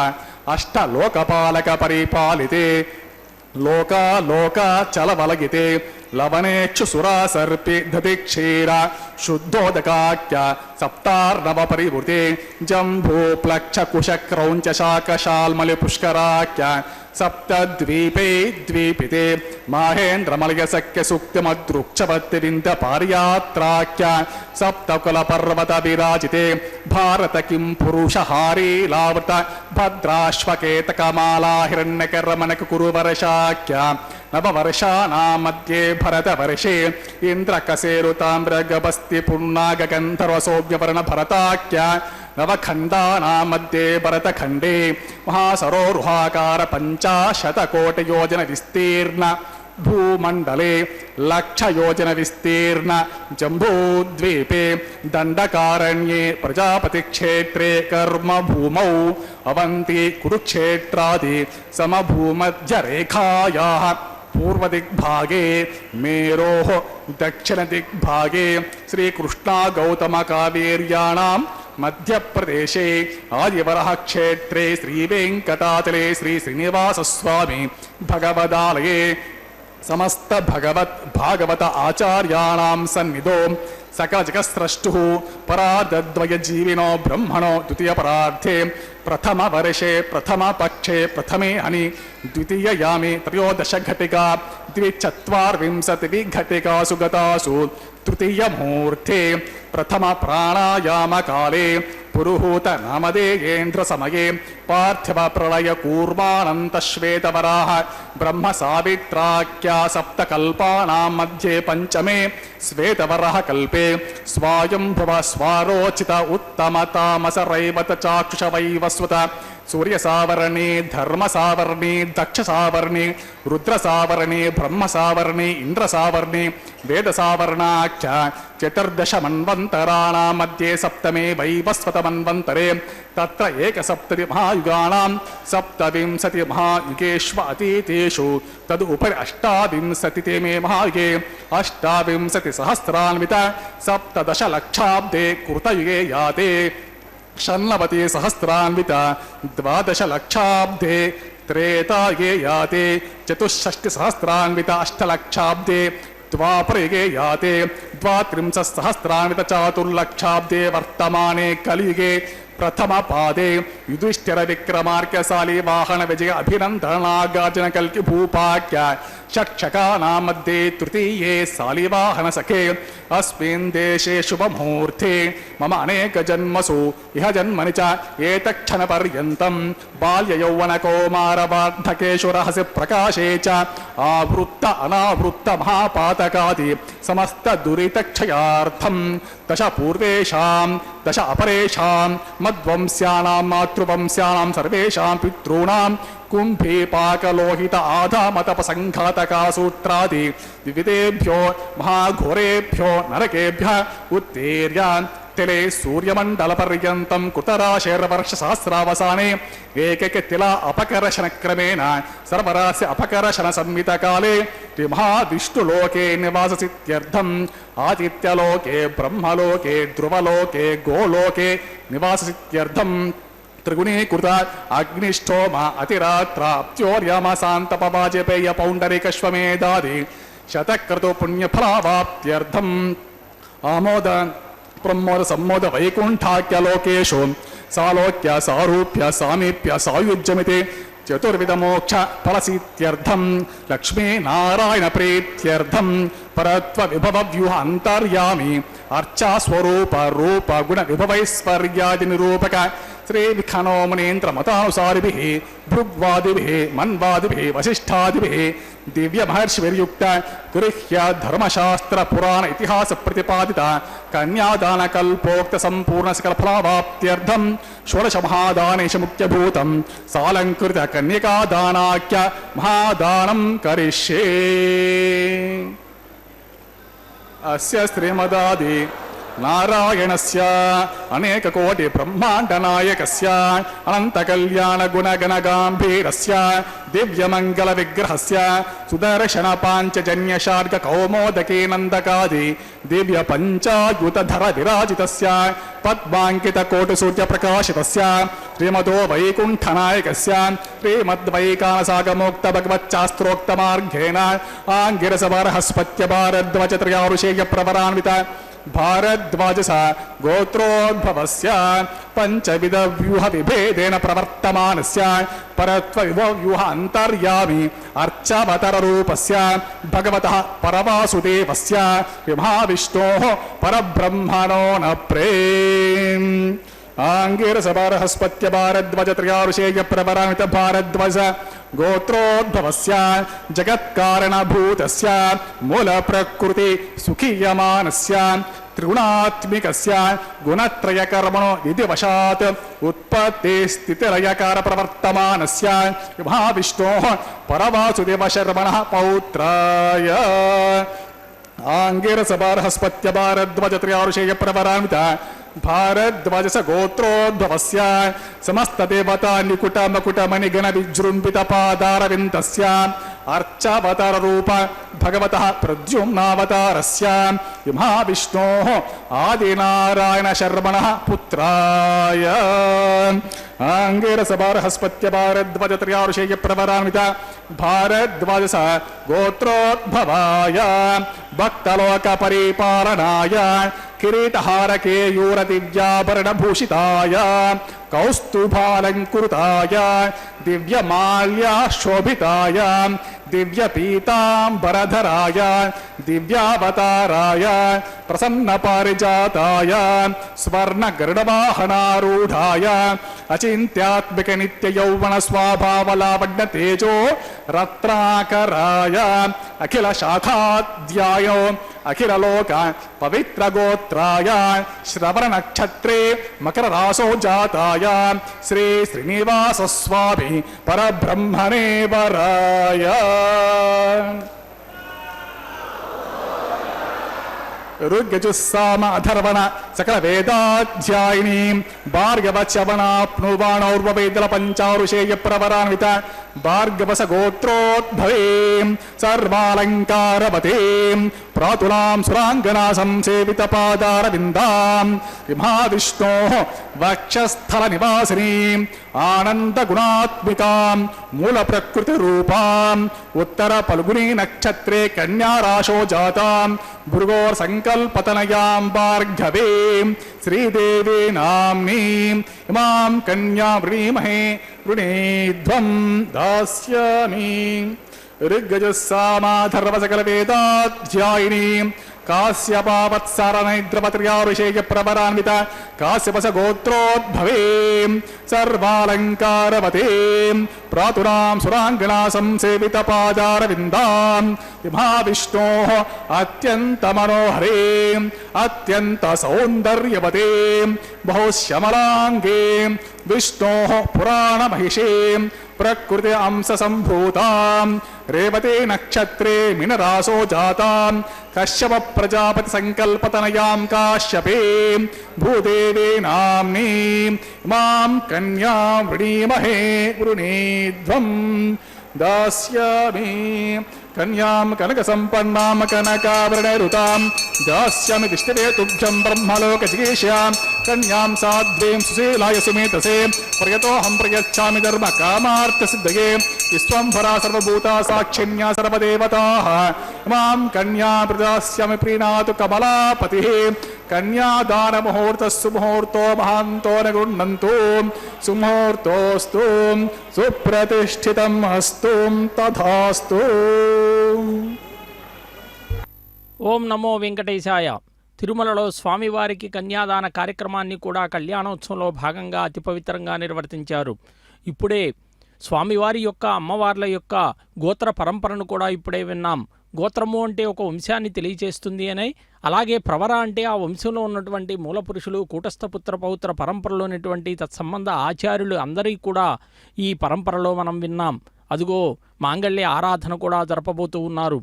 అష్టలోకపాలక పరిపాలితే లోకాలోకాచలవలగితే లవనేక్షు సురాసర్పి దధిక్షీర శుద్ధోదకాఖ్య సప్తార్ణవ పరివృతే జంభూ ప్లక్ష కుశ క్రౌంచ శాకశాల్మలి పుష్కరాఖ్య సప్తద్వీపే ద్వీపితే మాహేంద్రమలయ సఖ్య సూక్తిమదృక్షవత్తి వింద పార్యాత్రాఖ్య సప్తకుల పర్వత విరాజితే భారత కిం పురుషహారీ లావృత భద్రాశ్వకేతకమాలా హిరణ్యకర్మణక కురువర్షాఖ్య నవవర్షాణాం మధ్యే భరతవర్షే ఇంద్రకసేరుతామ్రగభస్తి పున్నాగంధర్వసోవ్యవర్ణ భరతాఖ్య నవఖండానాం మధ్యే భరతఖండే మహాసరోరుహాకార పంచాశతకోటియోజన విస్తీర్ణ భూమండలే లక్షయోజన విస్తీర్ణ జంబూద్వీపే దండకారణ్యే ప్రజాపతిక్షేత్రే కర్మభూమౌ అవంతి కురుక్షేత్రాది సమభూమధ్యరేఖాయాః పూర్వదిగ్భాగే మేరోః దక్షిణదిగ్భాగే శ్రీకృష్ణా గౌతమ కావేర్యాణాం మధ్యప్రదేశే ఆదివరః క్షేత్రే శ్రీవేంకటాచలే శ్రీ శ్రీనివాసస్వామి భగవదాలయే సమస్త భాగవత ఆచార్యాణాం సన్నిధో सकलजगत्स्रष्टुः परार्धद्वयजीविनो ब्रह्मणो द्वितीयपरार्धे प्रथमवर्षे प्रथमपक्षे प्रथमे हनि द्वितीययामे त्रयोदशघटिका द्विचत्वार्विंशतिघटिकासु गतासु तृतीयमुहूर्ते प्रथमप्राणायामकाले पुरुहूत नामधेयेन्द्रसमये पार्थिवप्रलयकूर्मानन्तश्वेतवराह ब्रह्मसावित्राख्या सप्तकल्पानां मध्ये पञ्चमे श्वेतवरः कल्पे स्वायम्भुव स्वारोचित उत्तमतामसरैवत चाक्षुषवैवस्वत सूर्यसावरणे धर्मसावरणे दक्षसावरणे रुद्रसावरणे ब्रह्मसावरणे इन्द्रसावरणे वेदसावरणाख्य चतुर्दशमन्वन्तराणां मध्ये सप्तमे वैवस्वतमन्वन्तरे तत्र एकसप्तति महायुगानां सप्तविंशति महायुगेष्व अतीतेषु तदुपरि अष्टाविंशतितमे महायुगे अष्टाविंशतिसहस्रान्वित सप्तदशलक्षाब्दे कृतयुगे याते षण्णवति सहस्रान्वित द्वादशलक्षाब्दे त्रेतायुगे याते चतुष्षष्टिसहस्रान्वित अष्टलक्षाब्दे द्वापरयुगे याते द्वात्रिंशत्सहस्रान्वित चातुर्लक्षाब्दे वर्तमाने कलियुगे प्रथमपादे युधिष्ठिर विक्रमार्कशाली वाहन विजय अभिनन्दनागार्जुन कल्कि भूपाख्य षट्शकानां मध्ये तृतीये शालिवाहन सखे अस्मिन् देशे शुभमुहूर्ते मम अनेकजन्मसु इह जन्मनि च एतत्क्षणपर्यन्तं बाल्ययौवनकौमारवार्धकेषु रहसि प्रकाशे च आवृत्त अनावृत्त महापातकादि समस्त दुरितक्षयार्थं दश पूर्वेषां दश अपरेषां मद्वंस्यानां मातृवंस्यानां सर्वेषां पितॄणां कुंभे पाकलोहित आधामतपसंघातकासूत्रादि विविधेभ्यो महाघोरेभ्यो नरकेभ्यः उत्तीर्य तिले सूर्यमण्डलपर्यन्तं कृतराशेर्वर्षसहस्रावसाने एकैकतिला अपकर्षणक्रमेण सर्वरास्य अपकर्षणसंहितकाले महाविष्णुलोके निवाससित्यर्थम् आदित्यलोके ब्रह्मलोके ध्रुवलोके गोलोके निवाससित्यर्थम् त्रिगुणीकृत अग्निष्ठोम अतिरात्राप्त्योर्यमसान्तपवाजपेय पौण्डरीकश्वमेधादि शतक्रतु पुण्यफलावाप्त्यर्थम् आमोद प्रमोद सम्मोद वैकुण्ठाख्यलोकेषु सालोक्य सारूप्य सामीप्य सायुज्यमिति चतुर्विध मोक्ष फलसीत्यर्थं लक्ष्मी नारायण प्रीत्यर्थं परत्व विभव व्यूह अंतर्यामी अर्चा स्वरूप रूप गुण विभवैश्वर्यादि निरूपक श्री विखनो मुनीन्द्र मतानुसारिभिः भृग्वादिभिः मन्वादिभिः वसिष्ठादिभिः दिव्य महर्षिभिर्युक्त गृह्य धर्मशास्त्र पुराण इतिहास प्रतिपादित कन्यादान कल्पोक्त संपूर्ण सकल फलावाप्त्यर्थं षोडश महादानेषु मुख्यभूतं सालंकृत कन्यकादानाख्य महादानं करिष्ये। अस्य श्रीमदादि नारायणस्य अनेककोटि ब्रह्मांड नायकस्य अनंत कल्याण गुणगण गांभीरस्य दिव्यमंगल विग्रहस्य सुदर्शन पांचजन्य शार्ग कौमोदके नंदकादि दिव्य पंचायुतधर विराजितस्य पद्मांकित कोटि सूर्य प्रकाशितस्य श्रीमदो वैकुंठ नायकस्य श्रीमद्वैकानसागमोक्त भगवच्चास्त्रोक्त मार्गेण आंगिरसवरहस्पत्य भारद्वाज त्रयारुषेय प्रवरान्वित भारद्वाजस गोत्रोद्भवस्य पंचविध व्यूह विभेदेन प्रवर्तमानस्य परत्व व्यूह अंतर्यामी अर्चावतार रूपस्य भगवतः परवासुदेवस्य महाविष्णोः परब्रह्मणो न प्रेम आंगिरसबरहस्पत्य भारद्वाज त्रयारुषेय प्रवरान्वित भारद्वाज गोत्रोद्भवस्य जगत्कारणभूतस्य मूल प्रकृति सुखीयमानस्य त्रिगुणात्मिकस्य गुणत्रयकर्मणो विधिवशात् उत्पत्ति स्थितिलयकार प्रवर्तमानस्य महाविष्णोः परवासुदेव शर्मणः पौत्राय आंगिरसबरहस्पत्य भारद्वाज त्रयारुषेय प्रवरान्वित भारद्वाजस गोत्रोद्भवस्य समस्त देवता निकुट मकुट मणिगण विजृंभित पादारविन्दस्य अर्चावतार रूप भगवतः प्रद्युम्नावतारस्य महाविष्णोः आदिनारायण शर्मणः पुत्राय आंगिरसबरहस्पत्य भारद्वाज त्रयारुषेय प्रवरान्वित भारद्वाजस गोत्रोद्भवाय भक्तलोक परिपालनाय కిరీటహారకేయూరదివ్యాభరణభూషితాయ కౌస్తుభాలంకృతాయ దివ్యమాల్యాశోభితాయ దివ్యపీతాంబరధరాయ దివ్యావతారాయ ప్రసన్నపారిజాతాయ స్వర్ణగరుడవాహనారూఢాయ అచింత్యాత్మిక నిత్యయౌవన స్వాభావలావణ్య తేజో రత్నాకరాయ అఖిల శాఖాధ్యాయ అఖిల లోక పవిత్ర గోత్రాయ శ్రవణ నక్షత్రే మకర రాసో జాతాయ శ్రీ శ్రీనివాస స్వామి పరబ్రహ్మణే వరాయ ఋగ్యజుస్సామ అధర్వణ సకల వేదాధ్యాయిని భార్గవచవనాప్నువాణౌర్వవేదల పంచారుషేయ ప్రవరాన్విత భార్గవస గోత్రోద్భవే సర్వాలంకారవతే ప్రాతులాం సురాంగనా సంసేవిత పాదారవిందాం విమహావిష్ణో వక్షస్థల నివాసిని ఆనంద గుణాత్మికాం మూల ప్రకృతి రూపాం ఉత్తర పల్గుని నక్షత్రే కన్యారాశో జాతాం భృగోర్ సంకల్పతనయాం భార్గవే శ్రీదేవి నామ్ని ఇమాం కన్యా వృణీమహే వృణీధ్వం దాస్యామి ఋగ్గజస్సామాధర్వ సకల వేదాధ్యాయిని కాశ్యపావత్సారనైద్రపత్ర్యారుషేయ ప్రవరాన్విత కాశ్యపస గోత్రోద్భవే సర్వాలంకారవతే ప్రాతురాం సురాంగణా సంసేవిత పాదారవిందాం విమహావిష్ణో అత్యంత మనోహరే అత్యంత సౌందర్యవతే బహుశ్యమలాంగే విష్ణో పురాణ మహిషే ప్రకృతి అంశ సంభూతాం రేవతే నక్షత్రే మినరాసో జాతాం కశ్యప ప్రజాపతి సంకల్పతనయాం కాశ్యపే భూదేవే నామ్ని మాం కన్యా వృణీమహే వృణీధ్వం దాస్యామి కన్యాం కనక సంపన్నాం కనకాభరణైరుతాం దాస్యామి తిష్టతే తుభ్యం బ్రహ్మలోక జిగీష్యాం కన్యాం సాధ్వీం సుశీలాయ సుమేతసే ప్రయతోహం ప్రయచ్ఛామి ధర్మ కామార్థ సిద్ధయే విశ్వంభరా సర్వభూతా సాక్షిణ్యా సర్వదేవతాః ఇమాం కన్యా ప్రదాస్యామి ప్రీణాతు కమలాపతిః కన్యాదాన ముహూర్త సుముహూర్తో మహాంతో నగృహ్ణంతు సుముహూర్తోస్తు సుప్రతిష్ఠితం అస్తు తథాస్తు. ఓం నమో వెంకటేశాయ. తిరుమలలో స్వామివారికి కన్యాదాన కార్యక్రమాన్ని కూడా కళ్యాణోత్సవంలో భాగంగా అతి పవిత్రంగా నిర్వర్తించారు. ఇప్పుడే స్వామివారి యొక్క అమ్మవార్ల యొక్క గోత్ర పరంపరను కూడా ఇప్పుడే విన్నాం. గోత్రము అంటే ఒక వంశాన్ని తెలియచేస్తుంది అని, అలాగే ప్రవర అంటే ఆ వంశంలో ఉన్నటువంటి మూలపురుషులు కూటస్థపుత్ర పౌత్ర పరంపరలోనటువంటి తత్సంబంధ ఆచార్యులు అందరికీ కూడా ఈ పరంపరలో మనం విన్నాం. అదిగో మాంగళ్య ఆరాధన కూడా జరపబోతూ ఉన్నారు.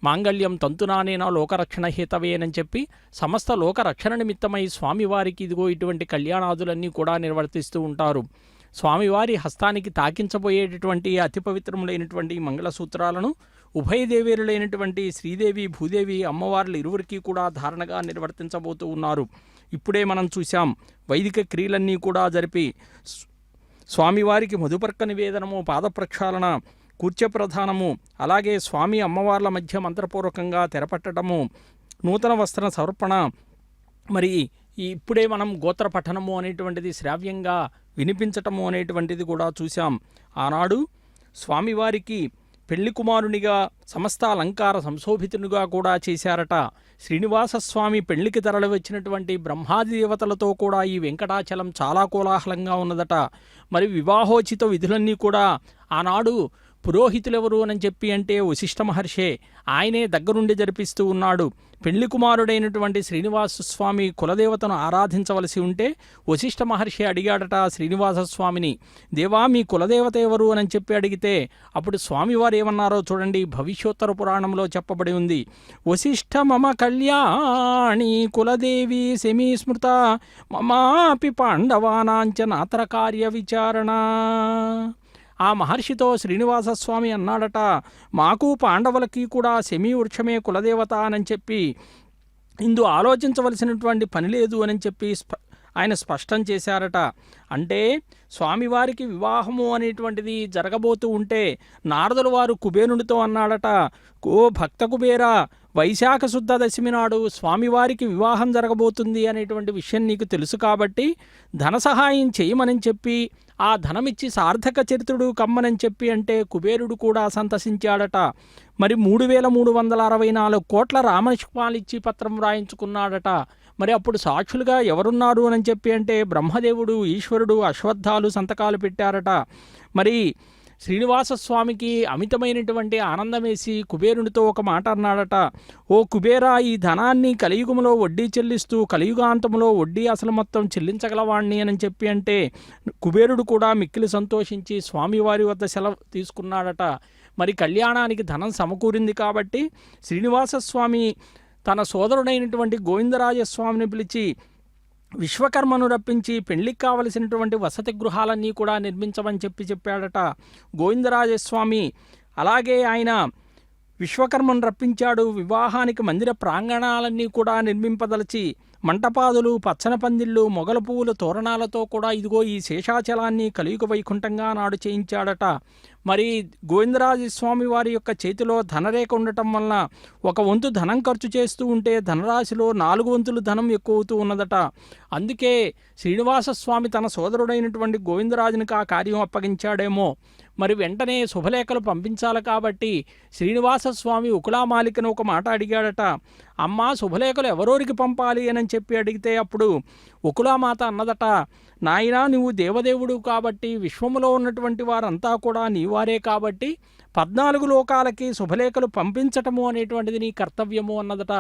మాంగళ్యం తంతునానేనా లోకరక్షణ హేతవేనని చెప్పి సమస్త లోకరక్షణ నిమిత్తమై స్వామివారికి ఇదిగో ఇటువంటి కళ్యాణాదులన్నీ కూడా నిర్వర్తిస్తూ ఉంటారు. స్వామివారి హస్తానికి తాకించబోయేటటువంటి అతి పవిత్రములైనటువంటి మంగళసూత్రాలను ఉభయదేవేరులైనటువంటి శ్రీదేవి భూదేవి అమ్మవార్లు ఇరువురికి కూడా ధారణగా నిర్వర్తించబోతూ ఉన్నారు. ఇప్పుడే మనం చూశాం వైదిక క్రియలన్నీ కూడా జరిపి స్వామివారికి మధుపర్క నివేదనము, పాదప్రక్షాళన, కూర్చప్రధానము, అలాగే స్వామి అమ్మవార్ల మధ్య మంత్రపూర్వకంగా తెరపట్టడము, నూతన వస్త్ర సమర్పణ, మరి ఇప్పుడే మనం గోత్ర పఠనము అనేటువంటిది శ్రావ్యంగా వినిపించటము అనేటువంటిది కూడా చూశాం. ఆనాడు స్వామివారికి పెళ్లి కుమారునిగా సమస్త అలంకార సంశోభితునిగా కూడా చేశారట. శ్రీనివాసస్వామి పెళ్లికి తరలి వచ్చినటువంటి బ్రహ్మాది దేవతలతో కూడా ఈ వెంకటాచలం చాలా కోలాహలంగా ఉన్నదట. మరి వివాహోచిత విధులన్నీ కూడా ఆనాడు పురోహితులెవరు అని చెప్పి అంటే వశిష్ఠ మహర్షే, ఆయనే దగ్గరుండి జరిపిస్తూ ఉన్నాడు. పెళ్లి కుమారుడైనటువంటి శ్రీనివాసస్వామి కులదేవతను ఆరాధించవలసి ఉంటే వశిష్ఠ మహర్షి అడిగాడట శ్రీనివాసస్వామిని, దేవా మీ కులదేవత ఎవరు అని చెప్పి అడిగితే అప్పుడు స్వామివారు ఏమన్నారో చూడండి. భవిష్యోత్తర పురాణంలో చెప్పబడి ఉంది. వశిష్ఠ మమ కళ్యాణి కులదేవి సెమీ స్మృత మమాపి పాండవానాంచ నాత్ర కార్య విచారణ. ఆ మహర్షితో శ్రీనివాసస్వామి అన్నాడట, మాకు పాండవులకి కూడా శమీ వృక్షమే కులదేవత అని చెప్పి ఇందు ఆలోచించవలసినటువంటి పని లేదు అని చెప్పి ఆయన స్పష్టం చేశారట. అంటే స్వామివారికి వివాహము అనేటువంటిది జరగబోతూ ఉంటే నారదుల వారు కుబేరునితో అన్నాడట, ఓ భక్త కుబేరా, వైశాఖ శుద్ధ దశమి నాడు స్వామివారికి వివాహం జరగబోతుంది అనేటువంటి విషయం నీకు తెలుసు కాబట్టి ధన సహాయం చేయమని చెప్పి ఆ ధనమిచ్చి సార్థక చరిత్రుడు కమ్మనని చెప్పి అంటే కుబేరుడు కూడా సంతసించాడట. మరి 3364 కోట్ల రామనిష్పాలిచ్చి పత్రం రాయించుకున్నాడట. మరి అప్పుడు సాక్షులుగా ఎవరున్నారు అని చెప్పి అంటే బ్రహ్మదేవుడు, ఈశ్వరుడు, అశ్వత్థాలు సంతకాలు పెట్టారట. మరి శ్రీనివాసస్వామికి అమితమైనటువంటి ఆనందమేసి కుబేరునితో ఒక మాట అన్నాడట. ఓ కుబేరా, ఈ ధనాన్ని కలియుగంలో వడ్డీ చెల్లిస్తూ కలియుగాంతంలో వడ్డీ అసలు మొత్తం చెల్లించగలవాణ్ణి అని చెప్పి అంటే కుబేరుడు కూడా మిక్కిలి సంతోషించి స్వామివారి వద్ద సెలవు తీసుకున్నాడట. మరి కళ్యాణానికి ధనం సమకూరింది కాబట్టి శ్రీనివాసస్వామి తన సోదరుడైనటువంటి గోవిందరాజస్వామిని పిలిచి విశ్వకర్మను రప్పించి పెళ్లికి కావలసినటువంటి వసతి గృహాలన్నీ కూడా నిర్మించమని చెప్పాడట గోవిందరాజస్వామి. అలాగే ఆయన విశ్వకర్మను రప్పించాడు. వివాహానికి మందిర ప్రాంగణాలన్నీ కూడా నిర్మింపదలచి మంటపాదులు, పచ్చన పందిళ్ళు, మొగల పువ్వుల తోరణాలతో కూడా ఇదిగో ఈ శేషాచలాన్ని కలియుగ వైకుంఠంగా నాడు చేయించాడట. మరి గోవిందరాజస్వామి వారి యొక్క చేతిలో ధనరేఖ ఉండటం వలన ఒక వంతు ధనం ఖర్చు చేస్తూ ఉంటే ధనరాశిలో 4 వంతులు ధనం ఎక్కువ అవుతూ ఉన్నదట. అందుకే శ్రీనివాసస్వామి తన సోదరుడైనటువంటి గోవిందరాజునికి ఆ కార్యం అప్పగించాడేమో. మరి వెంటనే శుభలేఖలు పంపించాలి కాబట్టి శ్రీనివాసస్వామి ఉకులామాలికను ఒక మాట అడిగాడట. అమ్మా, శుభలేఖలు ఎవరోరికి పంపాలి అని చెప్పి అడిగితే అప్పుడు ఉకులామాత అన్నదట, నాయనా, నువ్వు దేవదేవుడు కాబట్టి విశ్వములో ఉన్నటువంటి వారంతా కూడా నీవారే కాబట్టి 14 లోకాలకి శుభలేఖలు పంపించటము అనేటువంటిది నీ కర్తవ్యము అన్నదట.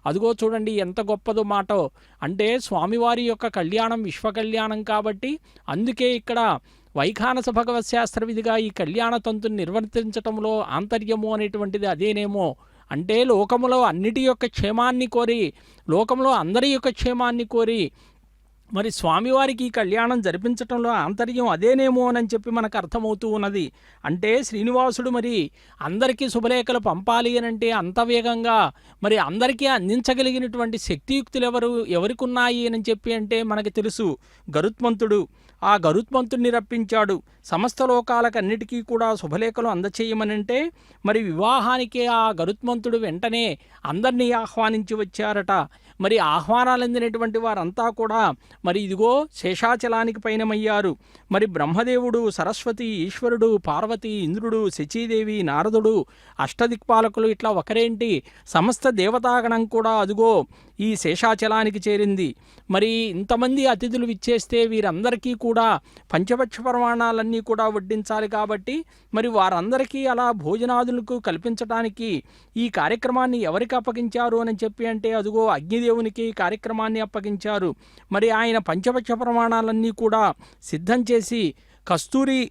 అదిగో చూడండి ఎంత గొప్పదో మాటో. అంటే స్వామివారి యొక్క కళ్యాణం విశ్వ కళ్యాణం కాబట్టి అందుకే ఇక్కడ వైఖానస భగవత్ శాస్త్ర విధిగా ఈ కళ్యాణ తంతుని నిర్వర్తించటంలో ఆంతర్యము అనేటువంటిది అదేనేమో. అంటే లోకములో అన్నిటి యొక్క క్షేమాన్ని కోరి, లోకంలో అందరి యొక్క క్షేమాన్ని కోరి మరి స్వామివారికి ఈ కళ్యాణం జరిపించటంలో ఆంతర్యం అదేనేమో అని చెప్పి మనకు అర్థమవుతూ ఉన్నది. అంటే శ్రీనివాసుడు మరి అందరికీ శుభలేఖలు పంపాలి అని అంటే అంత వేగంగా మరి అందరికీ అందించగలిగినటువంటి శక్తియుక్తులు ఎవరికి ఉన్నాయి అని చెప్పి అంటే మనకి తెలుసు, గరుత్మంతుడు. ఆ గరుత్మంతుడిని రప్పించాడు. సమస్త లోకాలకన్నిటికీ కూడా శుభలేఖలు అందచేయమనంటే మరి వివాహానికి ఆ గరుత్మంతుడు వెంటనే అందరినీ ఆహ్వానించి వచ్చారట. మరి ఆహ్వానాలు అందినటువంటి వారంతా కూడా మరి ఇదిగో శేషాచలానికి పయనమయ్యారు. మరి బ్రహ్మదేవుడు, సరస్వతి, ఈశ్వరుడు, పార్వతి, ఇంద్రుడు, శచీదేవి, నారదుడు, అష్టదిక్పాలకులు ఇట్లా ఒకరేంటి సమస్త దేవతాగణం కూడా అదిగో ఈ శేషాచలానికి చేరింది. మరి ఇంతమంది అతిథులు విచ్చేస్తే వీరందరికీ కూడా పంచపక్ష ప్రమాణాలన్నీ కూడా వడ్డించాలి కాబట్టి మరి వారందరికీ అలా భోజనాదులకు కల్పించడానికి ఈ కార్యక్రమాన్ని ఎవరికి అప్పగించారు అని చెప్పి అంటే అదిగో అగ్నిదేవునికి కార్యక్రమాన్ని అప్పగించారు. మరి ఆయన పంచపక్ష ప్రమాణాలన్నీ కూడా సిద్ధం చేసి కస్తూరి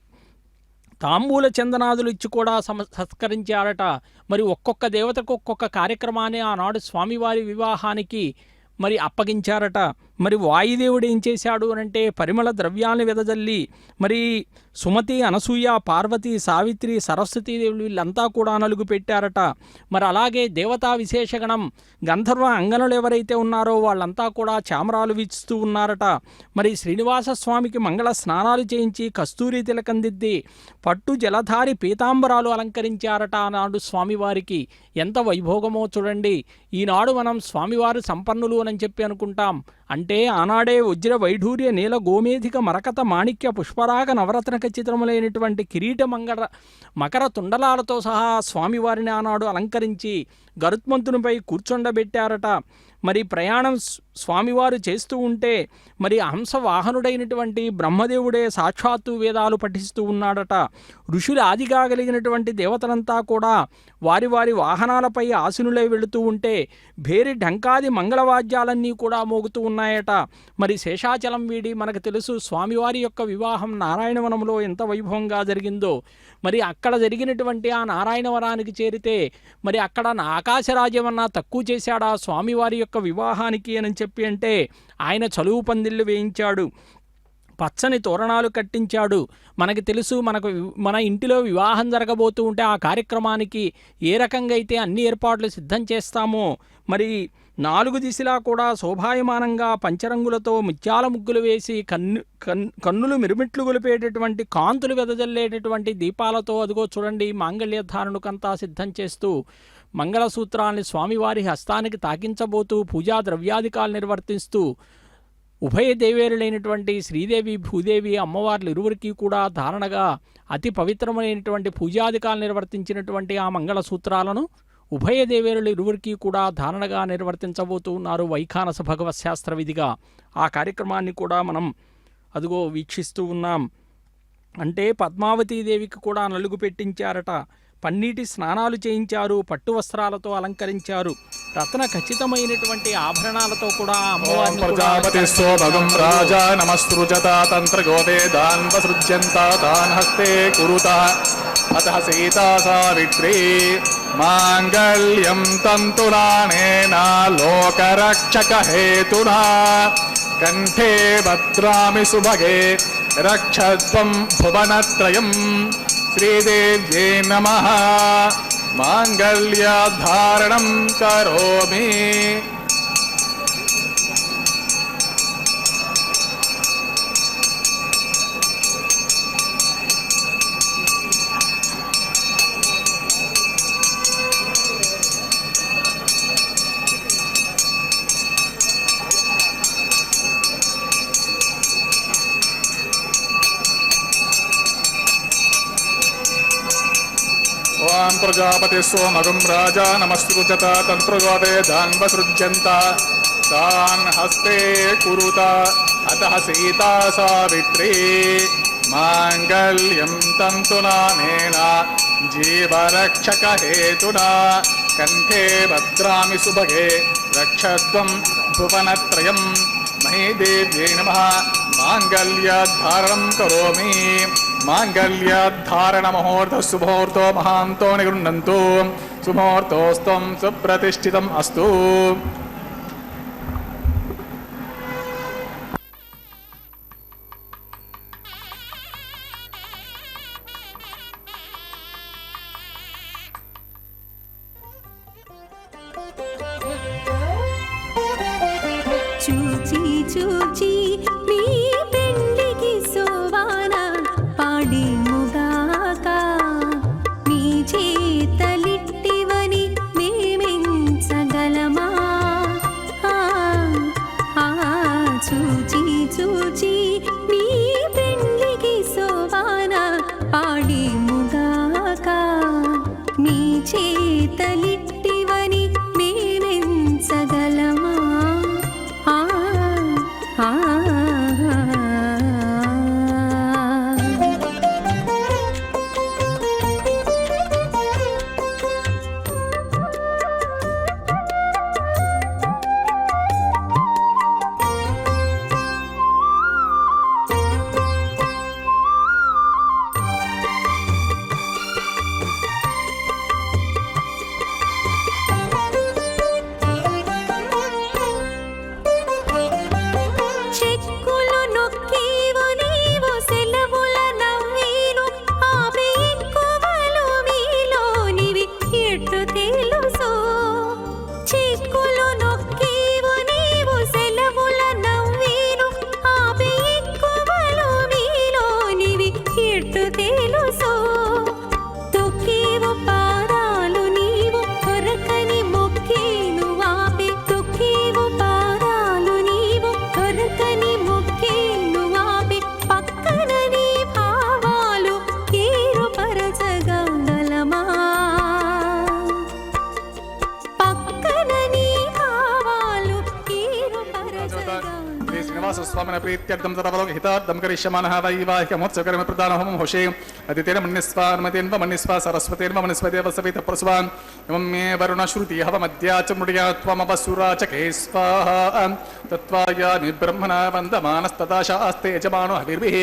తాంబూల చందనాదులు ఇచ్చి కూడా సత్కరించారట. మరి ఒక్కొక్క దేవతకు ఒక్కొక్క కార్యక్రమాన్ని ఆనాడు స్వామివారి వివాహానికి మరి అప్పగించారట. మరి వాయుదేవుడు ఏం చేశాడు అనంటే పరిమళ ద్రవ్యాన్ని వెదజల్లి మరి సుమతి, అనసూయ, పార్వతి, సావిత్రి, సరస్వతీదేవులు వీళ్ళంతా కూడా నలుగు పెట్టారట. మరి అలాగే దేవతా విశేషగణం గంధర్వ అంగనులు ఎవరైతే ఉన్నారో వాళ్ళంతా కూడా చామరాలు వీచుతూ ఉన్నారట. మరి శ్రీనివాస స్వామికి మంగళ స్నానాలు చేయించి కస్తూరి తిలకం దిద్ది పట్టు జలధారి పీతాంబరాలు అలంకరించారట. ఆనాడు స్వామివారికి ఎంత వైభోగమో చూడండి. ఈనాడు మనం స్వామివారు సంపన్నులు అని చెప్పి అనుకుంటాం. అంటే ఆనాడే వజ్ర వైఢూర్య నీల గోమేధిక మరకత మాణిక్య పుష్పరాగ నవరత్న ఖచ్చితములైనటువంటి కిరీట మకర తుండలాలతో సహా స్వామివారిని ఆనాడు అలంకరించి గరుత్మంతునిపై కూర్చొండబెట్టారట. మరి ప్రయాణం స్వామివారు చేస్తూ ఉంటే మరి హంసవాహనుడైనటువంటి బ్రహ్మదేవుడే సాక్షాత్తు వేదాలు పఠిస్తూ ఉన్నాడట. ఋషులు ఆదిగా కలిగినటువంటి దేవతలంతా కూడా వారి వారి వాహనాలపై ఆసీనులై వెళుతూ ఉంటే భేరి ఢంకాది మంగళవాద్యాలన్నీ కూడా మోగుతూ ఉన్నాయట. మరి శేషాచలం వీడి మనకు తెలుసు స్వామివారి యొక్క వివాహం నారాయణవనంలో ఎంత వైభవంగా జరిగిందో. మరి అక్కడ జరిగినటువంటి ఆ నారాయణవనానికి చేరితే మరి అక్కడ ఆకాశరాజ్యమన్నా తక్కువ చేశాడా స్వామివారి యొక్క వివాహానికి అని చెప్పి అంటే ఆయన చలువు పందిళ్ళు వేయించాడు. పచ్చని తోరణాలు కట్టించాడు. మనకి తెలుసు, మన ఇంటిలో వివాహం జరగబోతూ ఉంటే ఆ కార్యక్రమానికి ఏ రకంగా అయితే అన్ని ఏర్పాట్లు సిద్ధం చేస్తామో, మరి 4 దిశలా కూడా శోభాయమానంగా పంచరంగులతో ముత్యాల ముగ్గులు వేసి కన్నులు మిరుమిట్లు గొలిపేటటువంటి కాంతులు వెదజల్లేటటువంటి దీపాలతో అదిగో చూడండి మాంగళ్యధారణుకంతా సిద్ధం చేస్తూ మంగళసూత్రాన్ని స్వామివారి హస్తానికి తాకించబోతూ పూజా ద్రవ్యాధికాలు నిర్వర్తిస్తూ ఉభయ దేవేరులైనటువంటి శ్రీదేవి భూదేవి అమ్మవార్లు ఇరువురికి కూడా ధారణగా అతి పవిత్రమైనటువంటి పూజాధికాలు నిర్వర్తించినటువంటి ఆ మంగళసూత్రాలను ఉభయ దేవేరులు ఇరువురికి కూడా ధారణగా నిర్వర్తించబోతూ ఉన్నారు వైఖానస భగవత్ శాస్త్ర విధిగా. ఆ కార్యక్రమాన్ని కూడా మనం అదిగో వీక్షిస్తూ ఉన్నాం. అంటే పద్మావతీదేవికి కూడా నలుగు పెట్టించారట, పన్నీటి స్నానాలు చేయించారు, పట్టు వస్త్రాలతో అలంకరించారు, రత్న ఖచ్చితమైనటువంటి ఆభరణాలతో కూడా అమ్మవారిని ప్రజాపతిస్తో భగం రాజా నమస్సృజత తంత్రగోపేదాన్వసృజ్యంత తాన్ హస్తే కురుత అతః సీతా సావిత్రీ మాంగళ్యం తంతునానేన లోకరక్షక హేతునా కంఠే భద్రామి సుభగే రక్షత్వం భువనత్రయం. శ్రీదేవ్యై నమః. మాంగళ్యధారణం కరోమి. ఓం ప్రజాపతిస్సోమగం రాజా నమస్కృత తంత్రగోపేదాన్వసృజ్యంత తాన్ హస్తే కురుత అతః సీతా సావిత్రీ మాంగళ్యం తంతునానేన జీవరక్షక హేతునా కంఠే భద్రామి సుభగే రక్షత్వం భువనత్రయం. మహీదేవ్యై నమః. మాంగళ్యధారణం కరోమి. మాంగళ్యధారణ ముహూర్త శుభముహూర్తో మహాంతో నిగృహ్ణంతు. సుముహూర్తోస్తం సుప్రతిష్ఠితం అస్తు. చూచి చూచి మీ పెండికి సోవాన పాడిముగాక, మీ చేతలిట్టివని మేమెంచగలమా? చూచి చూచి మీ పెండికి సోవాన పాడిముగాక, మీ చేతలిట్టివని మేమెంచగలమా? స్వామిన ప్రీత్యర్థం సర్వలోక హితార్థం కరిష్యమానః వైవాహికమోత్సవకర్మ ప్రధానోహం హుషే अदितेन मन्यस्वान्मतेन्व मन्यस्वा सरस्वतेन्व मन्यस्वदेव सवित प्रसवान् इमं मे वरुणश्रुति हवमद्या च मृड्या त्वमवसुरा च के स्वाहा तत्त्वायामि ब्रह्मणा वन्दमानस्तथा शास्ते यजमानो हविर्भिः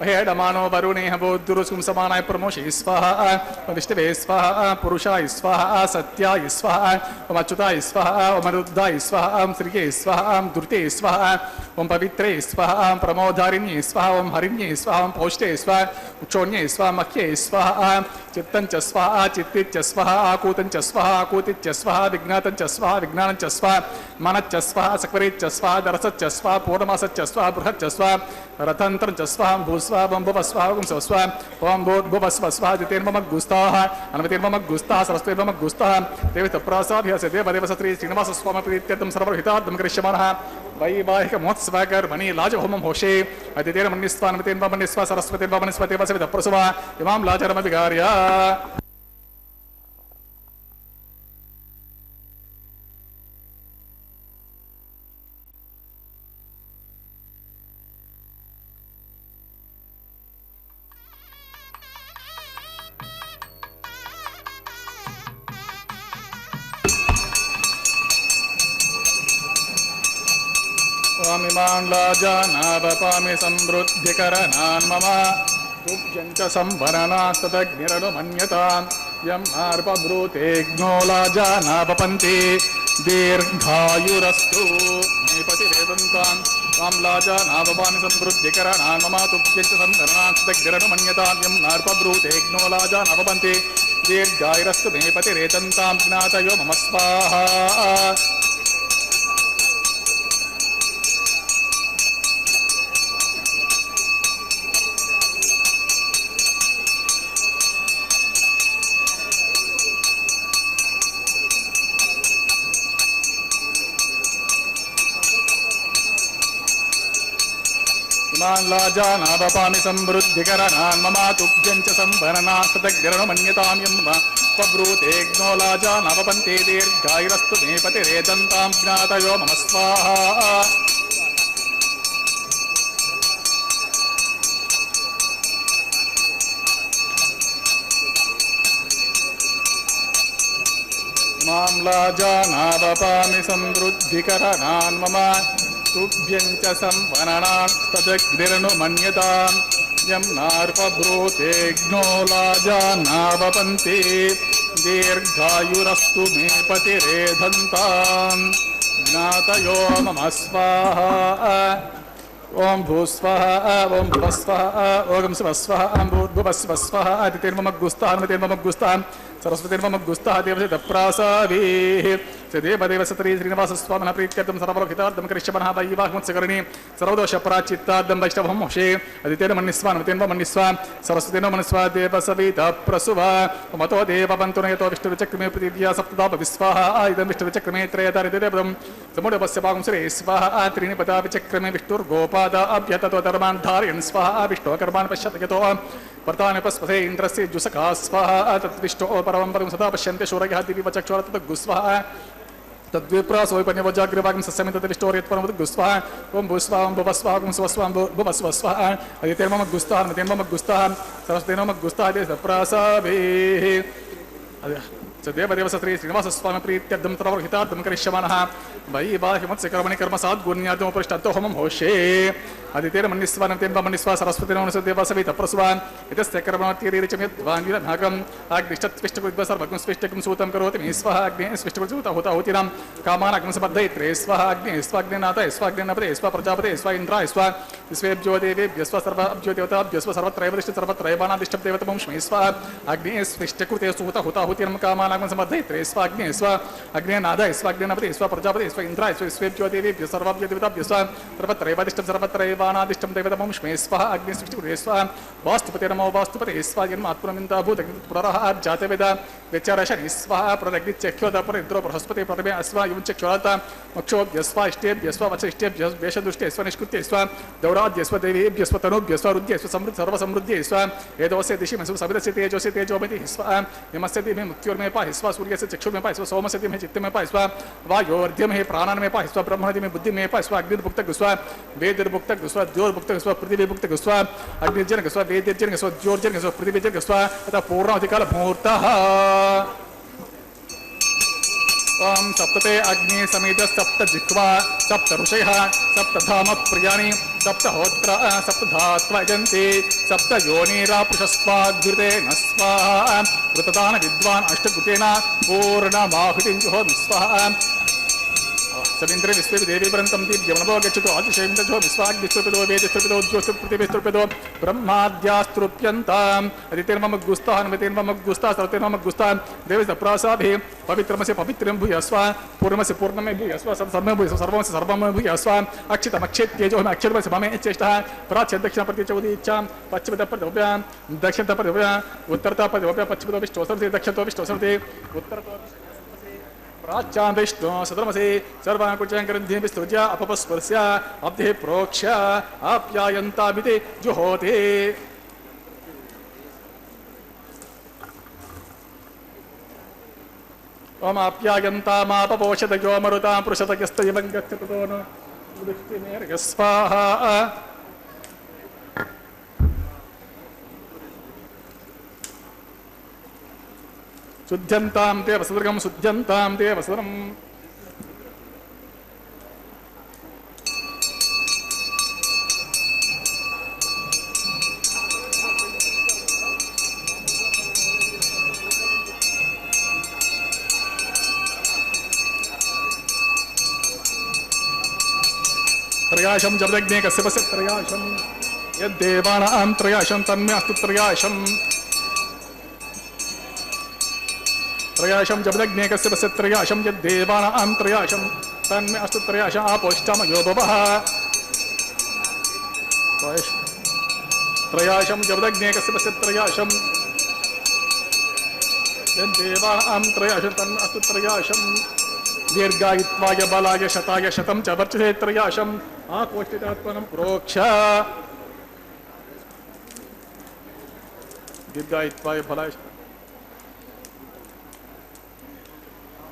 अहेडमानो वरुणे हवोद्दुरुसुं समानाय प्रमोषे स्वाहा विष्णवे स्वाहा पुरुषाय स्वाहा सत्याय स्वाहा अच्युताय स्वाहा अमरुद्धाय स्वाहा श्रिये स्वाहा दुर्ते स्वाहा ओम पवित्रे स्वाहा प्रमोदारिण्ये स्वाहा ओम हरिण्ये स्वाहा पौष्टे स्वाहा उक्षोण्ये स्वाहा मह्ये स्वाहा चित्तं च स्वाहा चित्तिच्च स्वाहा आकूतं च स्वाहा आकूतिच्च स्वाहा विज्ञातं च स्वाहा विज्ञानं च स्वाहा मनच्च स्वाहा सक्वरेच्च स्वाहा दरसच्च स्वाहा पूर्णमासच्च स्वाहा बृहच्च स्वाहा रथंत्रं च स्वाहा भूस्वाहा ओम भुवस्वाहा ओम स्वस्वाहा ओम भूर्भुवस्वस्वाहा द्वितीयर्मम गुस्ताः अन्वतीयर्मम गुस्ताः सरस्वतीर्मम गुस्ताः देवत प्रासाभ्यास देवदेव सत्री श्रीनिवास स्वामी प्रीत्यर्थं सर्वहितार्थं करिष्यमाणः वैवाहिक महोत्सवकर्मणि लाजहोमं होषे अदितेन मन्यस्वा अन्वतीर्मम मन्यस्वा सरस्वतीर्मम मन्यस्वदेव सवित प्रसवा इमां लाजरम विगार्य स्वामिमान् लाजानावपामि समृद्धिकरणान् मम तुभ्यं च संवरणास्तदग्निरनुमन्यताम् यम् आर्पब्रूतेऽग्नो लाजानावपन्ति दीर्घायुरस्तु निपतिरेदन्ताम् त्वां लाजानावपामि समृद्धिकरणान् मम तुभ्यं च संवरणास्तदग्निरनुमन्यताम् यम् आर्पब्रूतेऽग्नो लाजानावपन्ति दीर्घायुरस्तु निपतिरेदन्ताम् ज्ञातयो मम स्वाहा इमान् लाजानावपामि समृद्धिकरणान् मम तुभ्यं च संवरणास्तदग्निरनुमन्यताम् यम् त्वब्रूतेऽग्नो लाजानावपन्ति दीर्घायुरस्तु मे पतिरेदन्तां ज्ञातयो मम स्वाहा मां लाजानावपामि समृद्धिकरणान् मम तुभ्यं च संवरणास्तदग्निरनुमन्यताम् यम् नार्पब्रूतेऽग्नो लाजानावपन्ति दीर्घायुरस्तु मे पतिरेधन्ताम् ज्ञातयो मम स्वाहा ओम भूस्वाहा ओम भुवस्वाहा ओम शिवस्वाहा ओम भूर्भुवस्वस्वाहा अदितिर्मम गुस्ताः अन्वतीर्मम गुस्ताः सरस्वतीर्मम गुस्ताः देवस्य प्रासाभिः देवदेव सत्री श्रीनिवास स्वामिनः प्रीत्यर्थं सर्वलोकितार्थं करिष्यमाणः वैवाहिकमत्स्यकर्णी सर्वदोषपराचित्तार्थं वैष्णवं होषे अदितेन मन्यस्वा अन्वतीर्मम मन्यस्वा सरस्वतीर्मम मन्यस्वा देवसविता प्रसुवा मतो देववन्तु नयतो विष्णुविचक्रमे पृथिव्या सप्तदा विस्वाहा इदं विष्णुविचक्रमे त्रयतारिदेवं समुदपस्य भागं श्री स्वाहा त्रीणि पदा विचक्रमे विष्णुर्गोपादा अभ्यततो धर्मान् धारयन् स्वाहा विष्णुकर्मान् पश्यत यतो वर्तानुपस्पथे इन्द्रस्य जुसखा स्वाहा तद्विष्णो परमं परं सदा पश्यन्ते शूरयः दिविवचक्षुर तद्गुस्वाहा तद्विप्रासोपन्यवजाग्रवागं सस्यमिं तद्विष्णोर्यत्परं तद्गुस्वाहा ओम भूस्वाहा ओम भुवस्वाहा ओम स्वस्वाहा ओम भुवस्वस्वाहा अदितेर्मम गुस्ताः अन्वतीर्मम गुस्ताः सरस्वतीर्मम गुस्ताः देवप्रासाभिः देवदेव सत्री श्रीनिवास स्वामी प्रीत्यर्थं सर्वहितार्थं करिष्यमाणः वैवाहिकमत्स्यकर्मणि कर्मसाद्गुण्यार्थमुपरिष्टार्थो होमं होषे अदितेन मन्यस्वा अन्वतीर्मम मन्यस्वा सरस्वतीर्मम मन्यस्वा सविता प्रसवान् इतस्य कर्मणोत्तीरीरिचमेद्वान्विदनागम् अग्निष्टत्विष्टकृत्वा सर्वज्ञं स्विष्टकं सूतं करोति मे स्वाहा अग्ने स्विष्टकृत्सूता होताहुतीनां कामानाग्नं समर्दयित्रे स्वाहा अग्ने स्वाग्नेनाथाय स्वाग्नेनपते स्वा प्रजापते स्वा इन्द्राय स्वा विश्वेभ्यो देवेभ्यो स्वा सर्वेभ्यो देवताभ्यो स्वा सर्वत्रैव दिष्ट सर्वत्रैवानादिष्टं देवतमं स्मे स्वाहा अग्ने स्विष्टकृते सूता होताहुतीनां कामानाग्नं समर्दयित्रे स्वा अग्ने स्वा अग्नेनाथाय स्वाग्नेनपते स्वा प्रजापते स्वा इन्द्राय स्वा विश्वेभ्यो देवेभ्यो सर्वेभ्यो देवताभ्यो स्वा सर्वत्रैव दिष्टं सर्वत्रैवानादिष्टं देवतमं स्मे स्वाहा अग्ने स्विष्टकृते स्वा वास्तुपते नमो वास्तुपते स्वा जन्मात्मनमिन्दा भूतपुरः जातवेदा व्यचारशनि स्वाहा प्रदग्निचक्षुता पुरिन्द्रो बृहस्पति प्रथमे अस्वा युञ्चक्षुरता मोक्षोभ्यस्वा इष्टेभ्यस्वा वचइष्टेभ्यः वेषदुष्टेस्वा निष्कृत्यस्वा दौराद्यस्व देवेभ्यस्व तनुभ्यस्व रुद्यस्व समृद्ध सर्वसमृद्ध्यस्वा एतोस्य दिशि मसु सविदस्य तेजोस्य तेजोमति स्वा यमस्य दिमे मृत्युर्मे पाहिस्वा सूर्यस्य चक्षुर्मे पाहिस्वा सोमस्य दिमे चित्तमे पाहिस्वा वायोर्ध्यमे प्राणान्मे पाहिस्वा ब्रह्मणदिमे बुद्धिमे पाहिस्वा अग्निर्भुक्तगुस्वा वेदिर्भुक्तगुस्वा స్వ ద్యోర్భుక్త స్వ పృథివీభుక్త స్వ అగ్నిర్జనక స్వ వేదిర్జనక స్వ ద్యోర్జనక స్వ పృథివీజనక స్వ అత పూర్ణాధికాల ముహూర్త ఓం సప్తతే అగ్ని సమేత సప్త జిహ్వా సప్త ఋషయ సప్తధామ ప్రియాణి సప్తహోత్ర సప్తధాత్వజంతి సప్త యోనిరాపుషస్వాఘృతేన స్వాహా వృతదాన విద్వాన్ అష్టకృతేన పూర్ణమాహుతిం జుహోమి స్వాహా సవింద్రే విశ్వే దేవి వ్రంతం దీప్యమనభో గచ్చతో ఆదిశైంద్రజో విశ్వాగ్నిస్తృపిదో వేదిస్తృపిదో జ్యోతిస్తృపృథివిస్తృపిదో బ్రహ్మాద్యాస్తృప్యంతాం అదితిర్మమ గుస్తాన్మతిర్మమ గుస్తా సర్వతిర్మమ గుస్తా దేవి సప్రాసాభి పవిత్రమసి పవిత్రం భూయస్వ పూర్ణమసి పూర్ణమే భూయస్వ సర్వమే భూయస్వ సర్వమసి సర్వమే భూయస్వ అక్షితమక్షేత్యేజో అక్షరమసి మమే చేష్టः ప్రాచ్య దక్షిణ ప్రతి చౌదీచ్ఛాం పశ్చిమత ప్రతిభవ్యాం దక్షిణత ప్రతిభవ్యాం ఉత్తరత ప్రతిభవ్యాం పశ్చిమతో విష్ణోసరతి దక్షిణతో విష్ణోసరతి ఉత్తరతో प्राच्यां विष्णु सदरमसि सर्वाकुचङ्करन्धिं विस्तुज्य अपपस्पर्श्य अब्धे प्रोक्ष्य आप्यायन्तामिति जुहोति ओम आप्यायन्तामापपोषत यो मरुतां पृषतयस्तयं गच्छतो न स्वाहा శుద్ధ్యంతాం తే వసదృగం శుద్ధ్యంతాం తే వసదరం త్రయాశం జపదగ్నే కశ్యపస్య త్రయాశం యద్దేవానాం త్రయాశం తన్మే అస్తు త్రయాశం त्रयाशं जपदग्ने कश्यपस्य त्रयाशं यद्देवानां त्रयाशं तन्मे अस्तु त्रयाशं आपोष्टमयो भवः त्रयाशं जपदग्ने कश्यपस्य त्रयाशं यद्देवानां त्रयाशं तन्मे अस्तु त्रयाशं दीर्घायुत्वाय बलाय शताय शतं च वर्चसे त्रयाशं आकोष्ठितात्मनं प्रोक्ष दीर्घायुत्वाय बलाय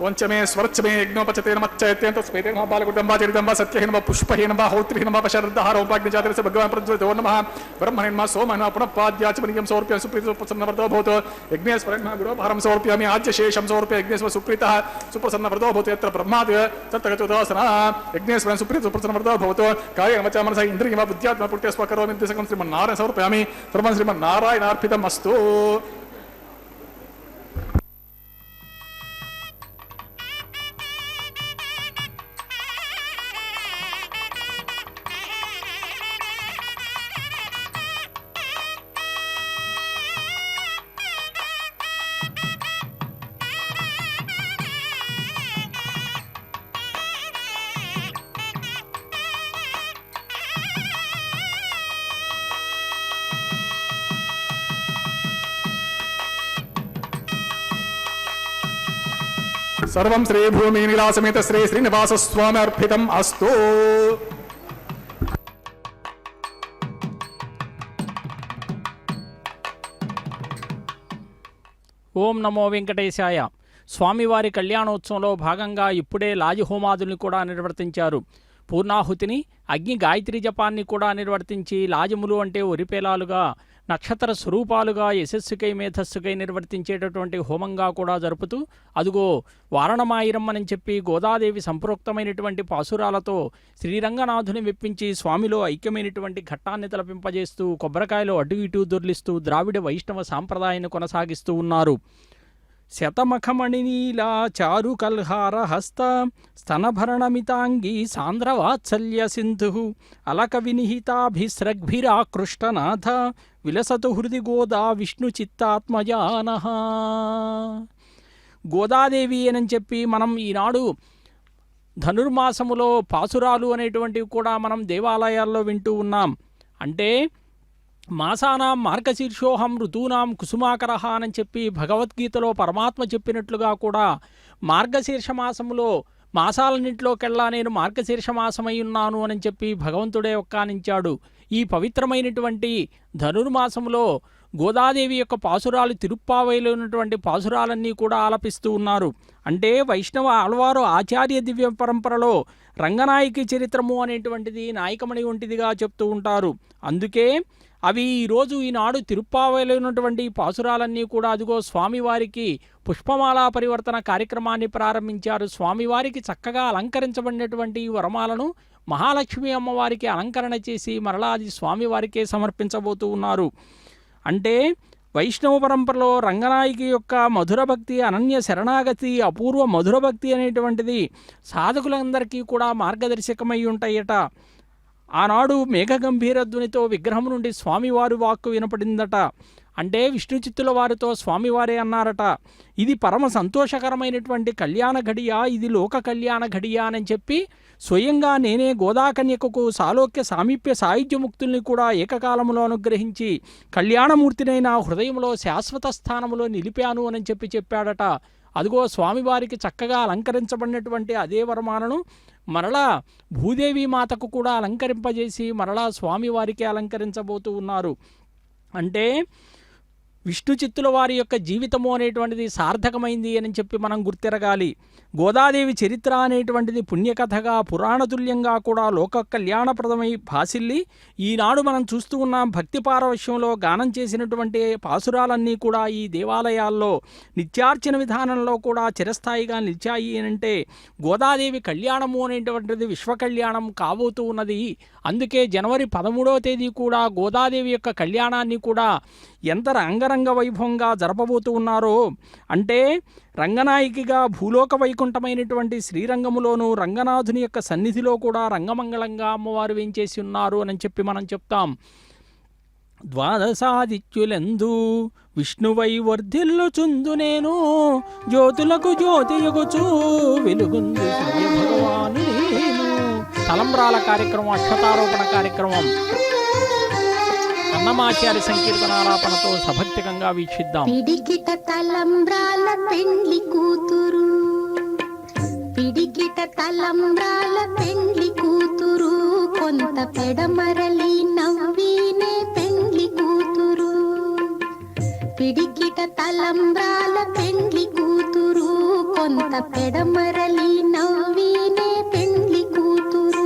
వంచమే స్వర్చమే యజ్ఞోపచతే నమచ్చైత్యంత స్మేతే నమః బాలకుటుంబా చరితంబా సత్యహే నమః పుష్పహే నమః హోత్రిహే నమః పశరద్ధహారోపాగ్నిజాతరస్య భగవాన్ ప్రజ్వలితో నమః బ్రహ్మణే నమః సోమనే నమః పునఃపాద్యాచమనీయం సమర్ప్య సుప్రీత సుప్రసన్నవ్రతో భూతో యజ్ఞేశ్వరే నమః గురోపహారం సమర్ప్యామి ఆజ్యశేషం సమర్ప్య యజ్ఞేశ్వర సుప్రీతః సుప్రసన్నవ్రతో భూతో యత్ర బ్రహ్మాద్ తత్తగతోదాసన యజ్ఞేశ్వరం సుప్రీత సుప్రసన్నవ్రతో భూతో కాయ నమః మనస ఇంద్రియమ బుద్ధ్యాత్మ పుట్టే స్వకరోమి దిశకం శ్రీమన్నారాయణ సమర్ప్యామి సర్వం శ్రీమన్నారాయణార్పితం అస్తు సర్వం శ్రీ భూమి నిలాసమేత శ్రీ శ్రీనివాస స్వామి అర్పితం అస్తు ఓం నమో వెంకటేశాయ. స్వామివారి కళ్యాణోత్సవంలో భాగంగా ఇప్పుడే లాజహోమాదుల్ని కూడా నిర్వర్తించారు. పూర్ణాహుతిని అగ్ని గాయత్రి జపాన్ని కూడా నిర్వర్తించి లాజములు అంటే ఒరిపేలాలుగా నక్షత్ర స్వరూపాలుగా యశస్సుకై మేధస్సుకై నిర్వర్తించేటటువంటి హోమంగా కూడా జరుపుతూ అదుగో వారణమాయిరమ్మని చెప్పి గోదాదేవి సంప్రోక్తమైనటువంటి పాసురాలతో శ్రీరంగనాథుని మెప్పించి స్వామిలో ఐక్యమైనటువంటి ఘట్టాన్ని తలపింపజేస్తూ కొబ్బరికాయలు అటు ఇటు దొర్లిస్తూ ద్రావిడ వైష్ణవ సాంప్రదాయాన్ని కొనసాగిస్తూ ఉన్నారు. శతమఖమణినీలా చారు కల్హార హస్త స్తనభరణమితాంగీ సాంద్రవాత్సల్య సింధు అలక వినిహితాభిస్రగ్భిరాకృష్టనాథ విలసతు హృది గోదా విష్ణు చిత్తాత్మజానః. గోదాదేవి అని చెప్పి మనం ఈనాడు ధనుర్మాసములో పాసురాలు అనేటువంటివి కూడా మనం దేవాలయాల్లో వింటూ ఉన్నాం. అంటే మాసానాం మార్గశీర్షోహం ఋతూనాం కుసుమాకరః అని చెప్పి భగవద్గీతలో పరమాత్మ చెప్పినట్లుగా కూడా మార్గశీర్ష మాసములో మాసాలన్నింటిలోకెల్లా నేను మార్గశీర్ష మాసమై ఉన్నాను అని చెప్పి భగవంతుడే ఒక్కానించాడు. ఈ పవిత్రమైనటువంటి ధనుర్మాసములో గోదాదేవి యొక్క పాసురాలు తిరుప్పావైలో ఉన్నటువంటి పాసురాలన్నీ కూడా ఆలపిస్తూ ఉన్నారు. అంటే వైష్ణవ ఆళ్వారు ఆచార్య దివ్య పరంపరలో రంగనాయకి చరిత్రము అనేటువంటిది నాయకమణి వంటిదిగా చెప్తూ ఉంటారు. అందుకే అవి ఈనాడు తిరుప్పావైలో ఉన్నటువంటి పాసురాలన్నీ కూడా అదిగో స్వామివారికి పుష్పమాలా పరివర్తన కార్యక్రమాన్ని ప్రారంభించారు. స్వామివారికి చక్కగా అలంకరించబడినటువంటి వరమాలను మహాలక్ష్మి అమ్మవారికి అలంకరణ చేసి మరలా అది స్వామివారికే సమర్పించబోతూ ఉన్నారు. అంటే వైష్ణవ పరంపరలో రంగనాయకి యొక్క మధుర భక్తి, అనన్య శరణాగతి, అపూర్వ మధుర భక్తి అనేటువంటిది సాధకులందరికీ కూడా మార్గదర్శకమై ఉంటాయట. ఆనాడు మేఘగంభీర ధ్వనితో విగ్రహం నుండి స్వామివారి వాక్కు వినపడిందట. అంటే విష్ణు చిత్తుల వారితో స్వామివారే అన్నారట, ఇది పరమ సంతోషకరమైనటువంటి కళ్యాణ ఘడియ, ఇది లోక కళ్యాణ ఘడియ అని చెప్పి స్వయంగా నేనే గోదాకన్యకకు సాలోక్య సామీప్య సాయుధ్యముక్తుల్ని కూడా ఏకకాలంలో అనుగ్రహించి కళ్యాణమూర్తినైన హృదయంలో శాశ్వత స్థానంలో నిలిపాను అని చెప్పాడట. అదిగో స్వామివారికి చక్కగా అలంకరించబడినటువంటి అదే వరమాలను మరలా భూదేవి మాతకు కూడా అలంకరింపజేసి మరలా స్వామివారికి అలంకరించబోతూ ఉన్నారు. అంటే విష్ణు చిత్తుల వారి యొక్క జీవితము అనేటువంటిది సార్థకమైంది అని చెప్పి మనం గుర్తిరగాలి. గోదాదేవి చరిత్ర అనేటువంటిది పుణ్యకథగా పురాణతుల్యంగా కూడా లోక కళ్యాణప్రదమై భాసిల్లి ఈనాడు మనం చూస్తూ ఉన్నాం. భక్తి పారవశ్యంలో గానం చేసినటువంటి పాసురాలన్నీ కూడా ఈ దేవాలయాల్లో నిత్యార్చన విధానంలో కూడా చిరస్థాయిగా నిలిచాయి అంటే గోదాదేవి కళ్యాణము అనేటువంటిది విశ్వ కళ్యాణం కాబోతూ ఉన్నది. అందుకే జనవరి 13వ తేదీ కూడా గోదాదేవి యొక్క కళ్యాణాన్ని కూడా ఎంత రంగరంగ వైభవంగా జరపబోతూ ఉన్నారో, అంటే రంగనాయకిగా భూలోక వైకుంఠమైనటువంటి శ్రీరంగములోను రంగనాథుని యొక్క సన్నిధిలో కూడా రంగమంగళంగా అమ్మవారు వేంచేసి ఉన్నారు అని చెప్పి మనం చెప్తాం. ద్వాదశాదిత్యులెందు విష్ణువై వర్ధిల్లుచుందు నేను, జ్యోతులకు జ్యోతియుగుచూ వెలుగుందు సూర్యభగవాను నేను. తలంబ్రాల కార్యక్రమం, అక్షతారోపణ కార్యక్రమం అన్నమాచార్య సంకీర్తనాలాపనతో సభక్తికంగా వీక్షిద్దాం. పిడికిట తలంబ్రాల పెండ్లి కూతురు, పిడికిట తలంబ్రాల పెండ్లి కూతురు, కొంత పెడమరలి నవ్వీనే పెండ్లి కూతురు. పిడికిట తలంబ్రాల పెండ్లి కూతురు, కొంత పెడమరలి నవ్వీనే పెండ్లి కూతురు.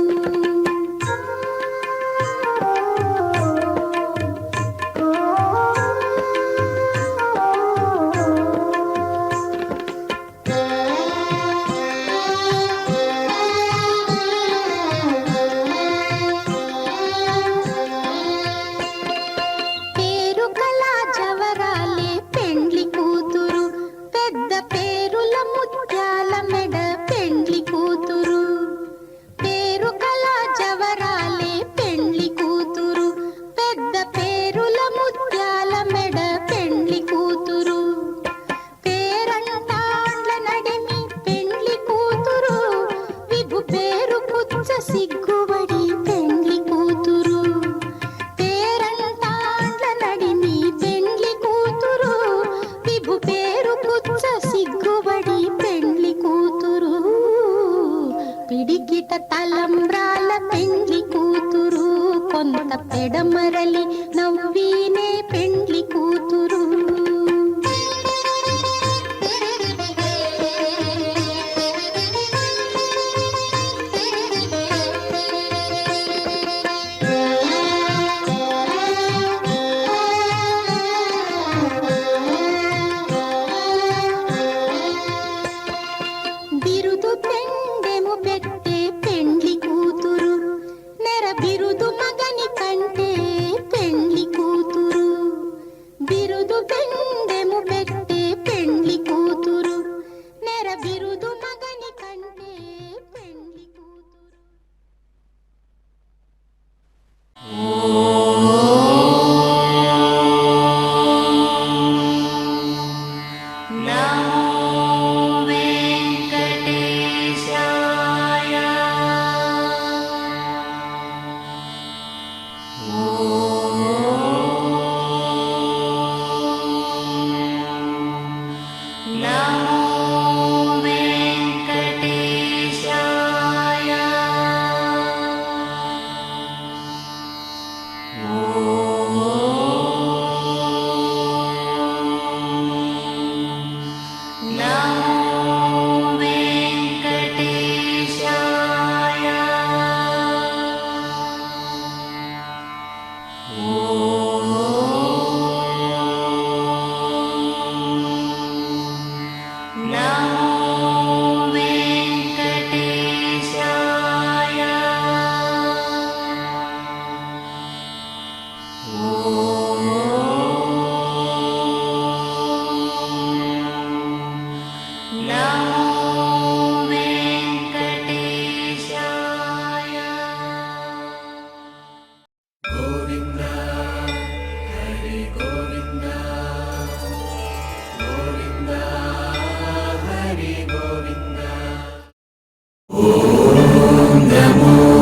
తలంబ్రాల పెండ్లి కూతురు, కొంత పెడమరలి నవ్వీనే పెండ్లి కూతురు. బిరుదు పెండెము పెట్టే పెండ్లి కూతురు, నెర బిరుదు మగని కంటే పెండ్లి కూతురు. బిరుదు పెండెము పెట్టే పెండ్లి కూతురు, నెర బిరుదు మగని కంటే పెండ్లి కూతురు. నమో వెంకటేశాయ. నమో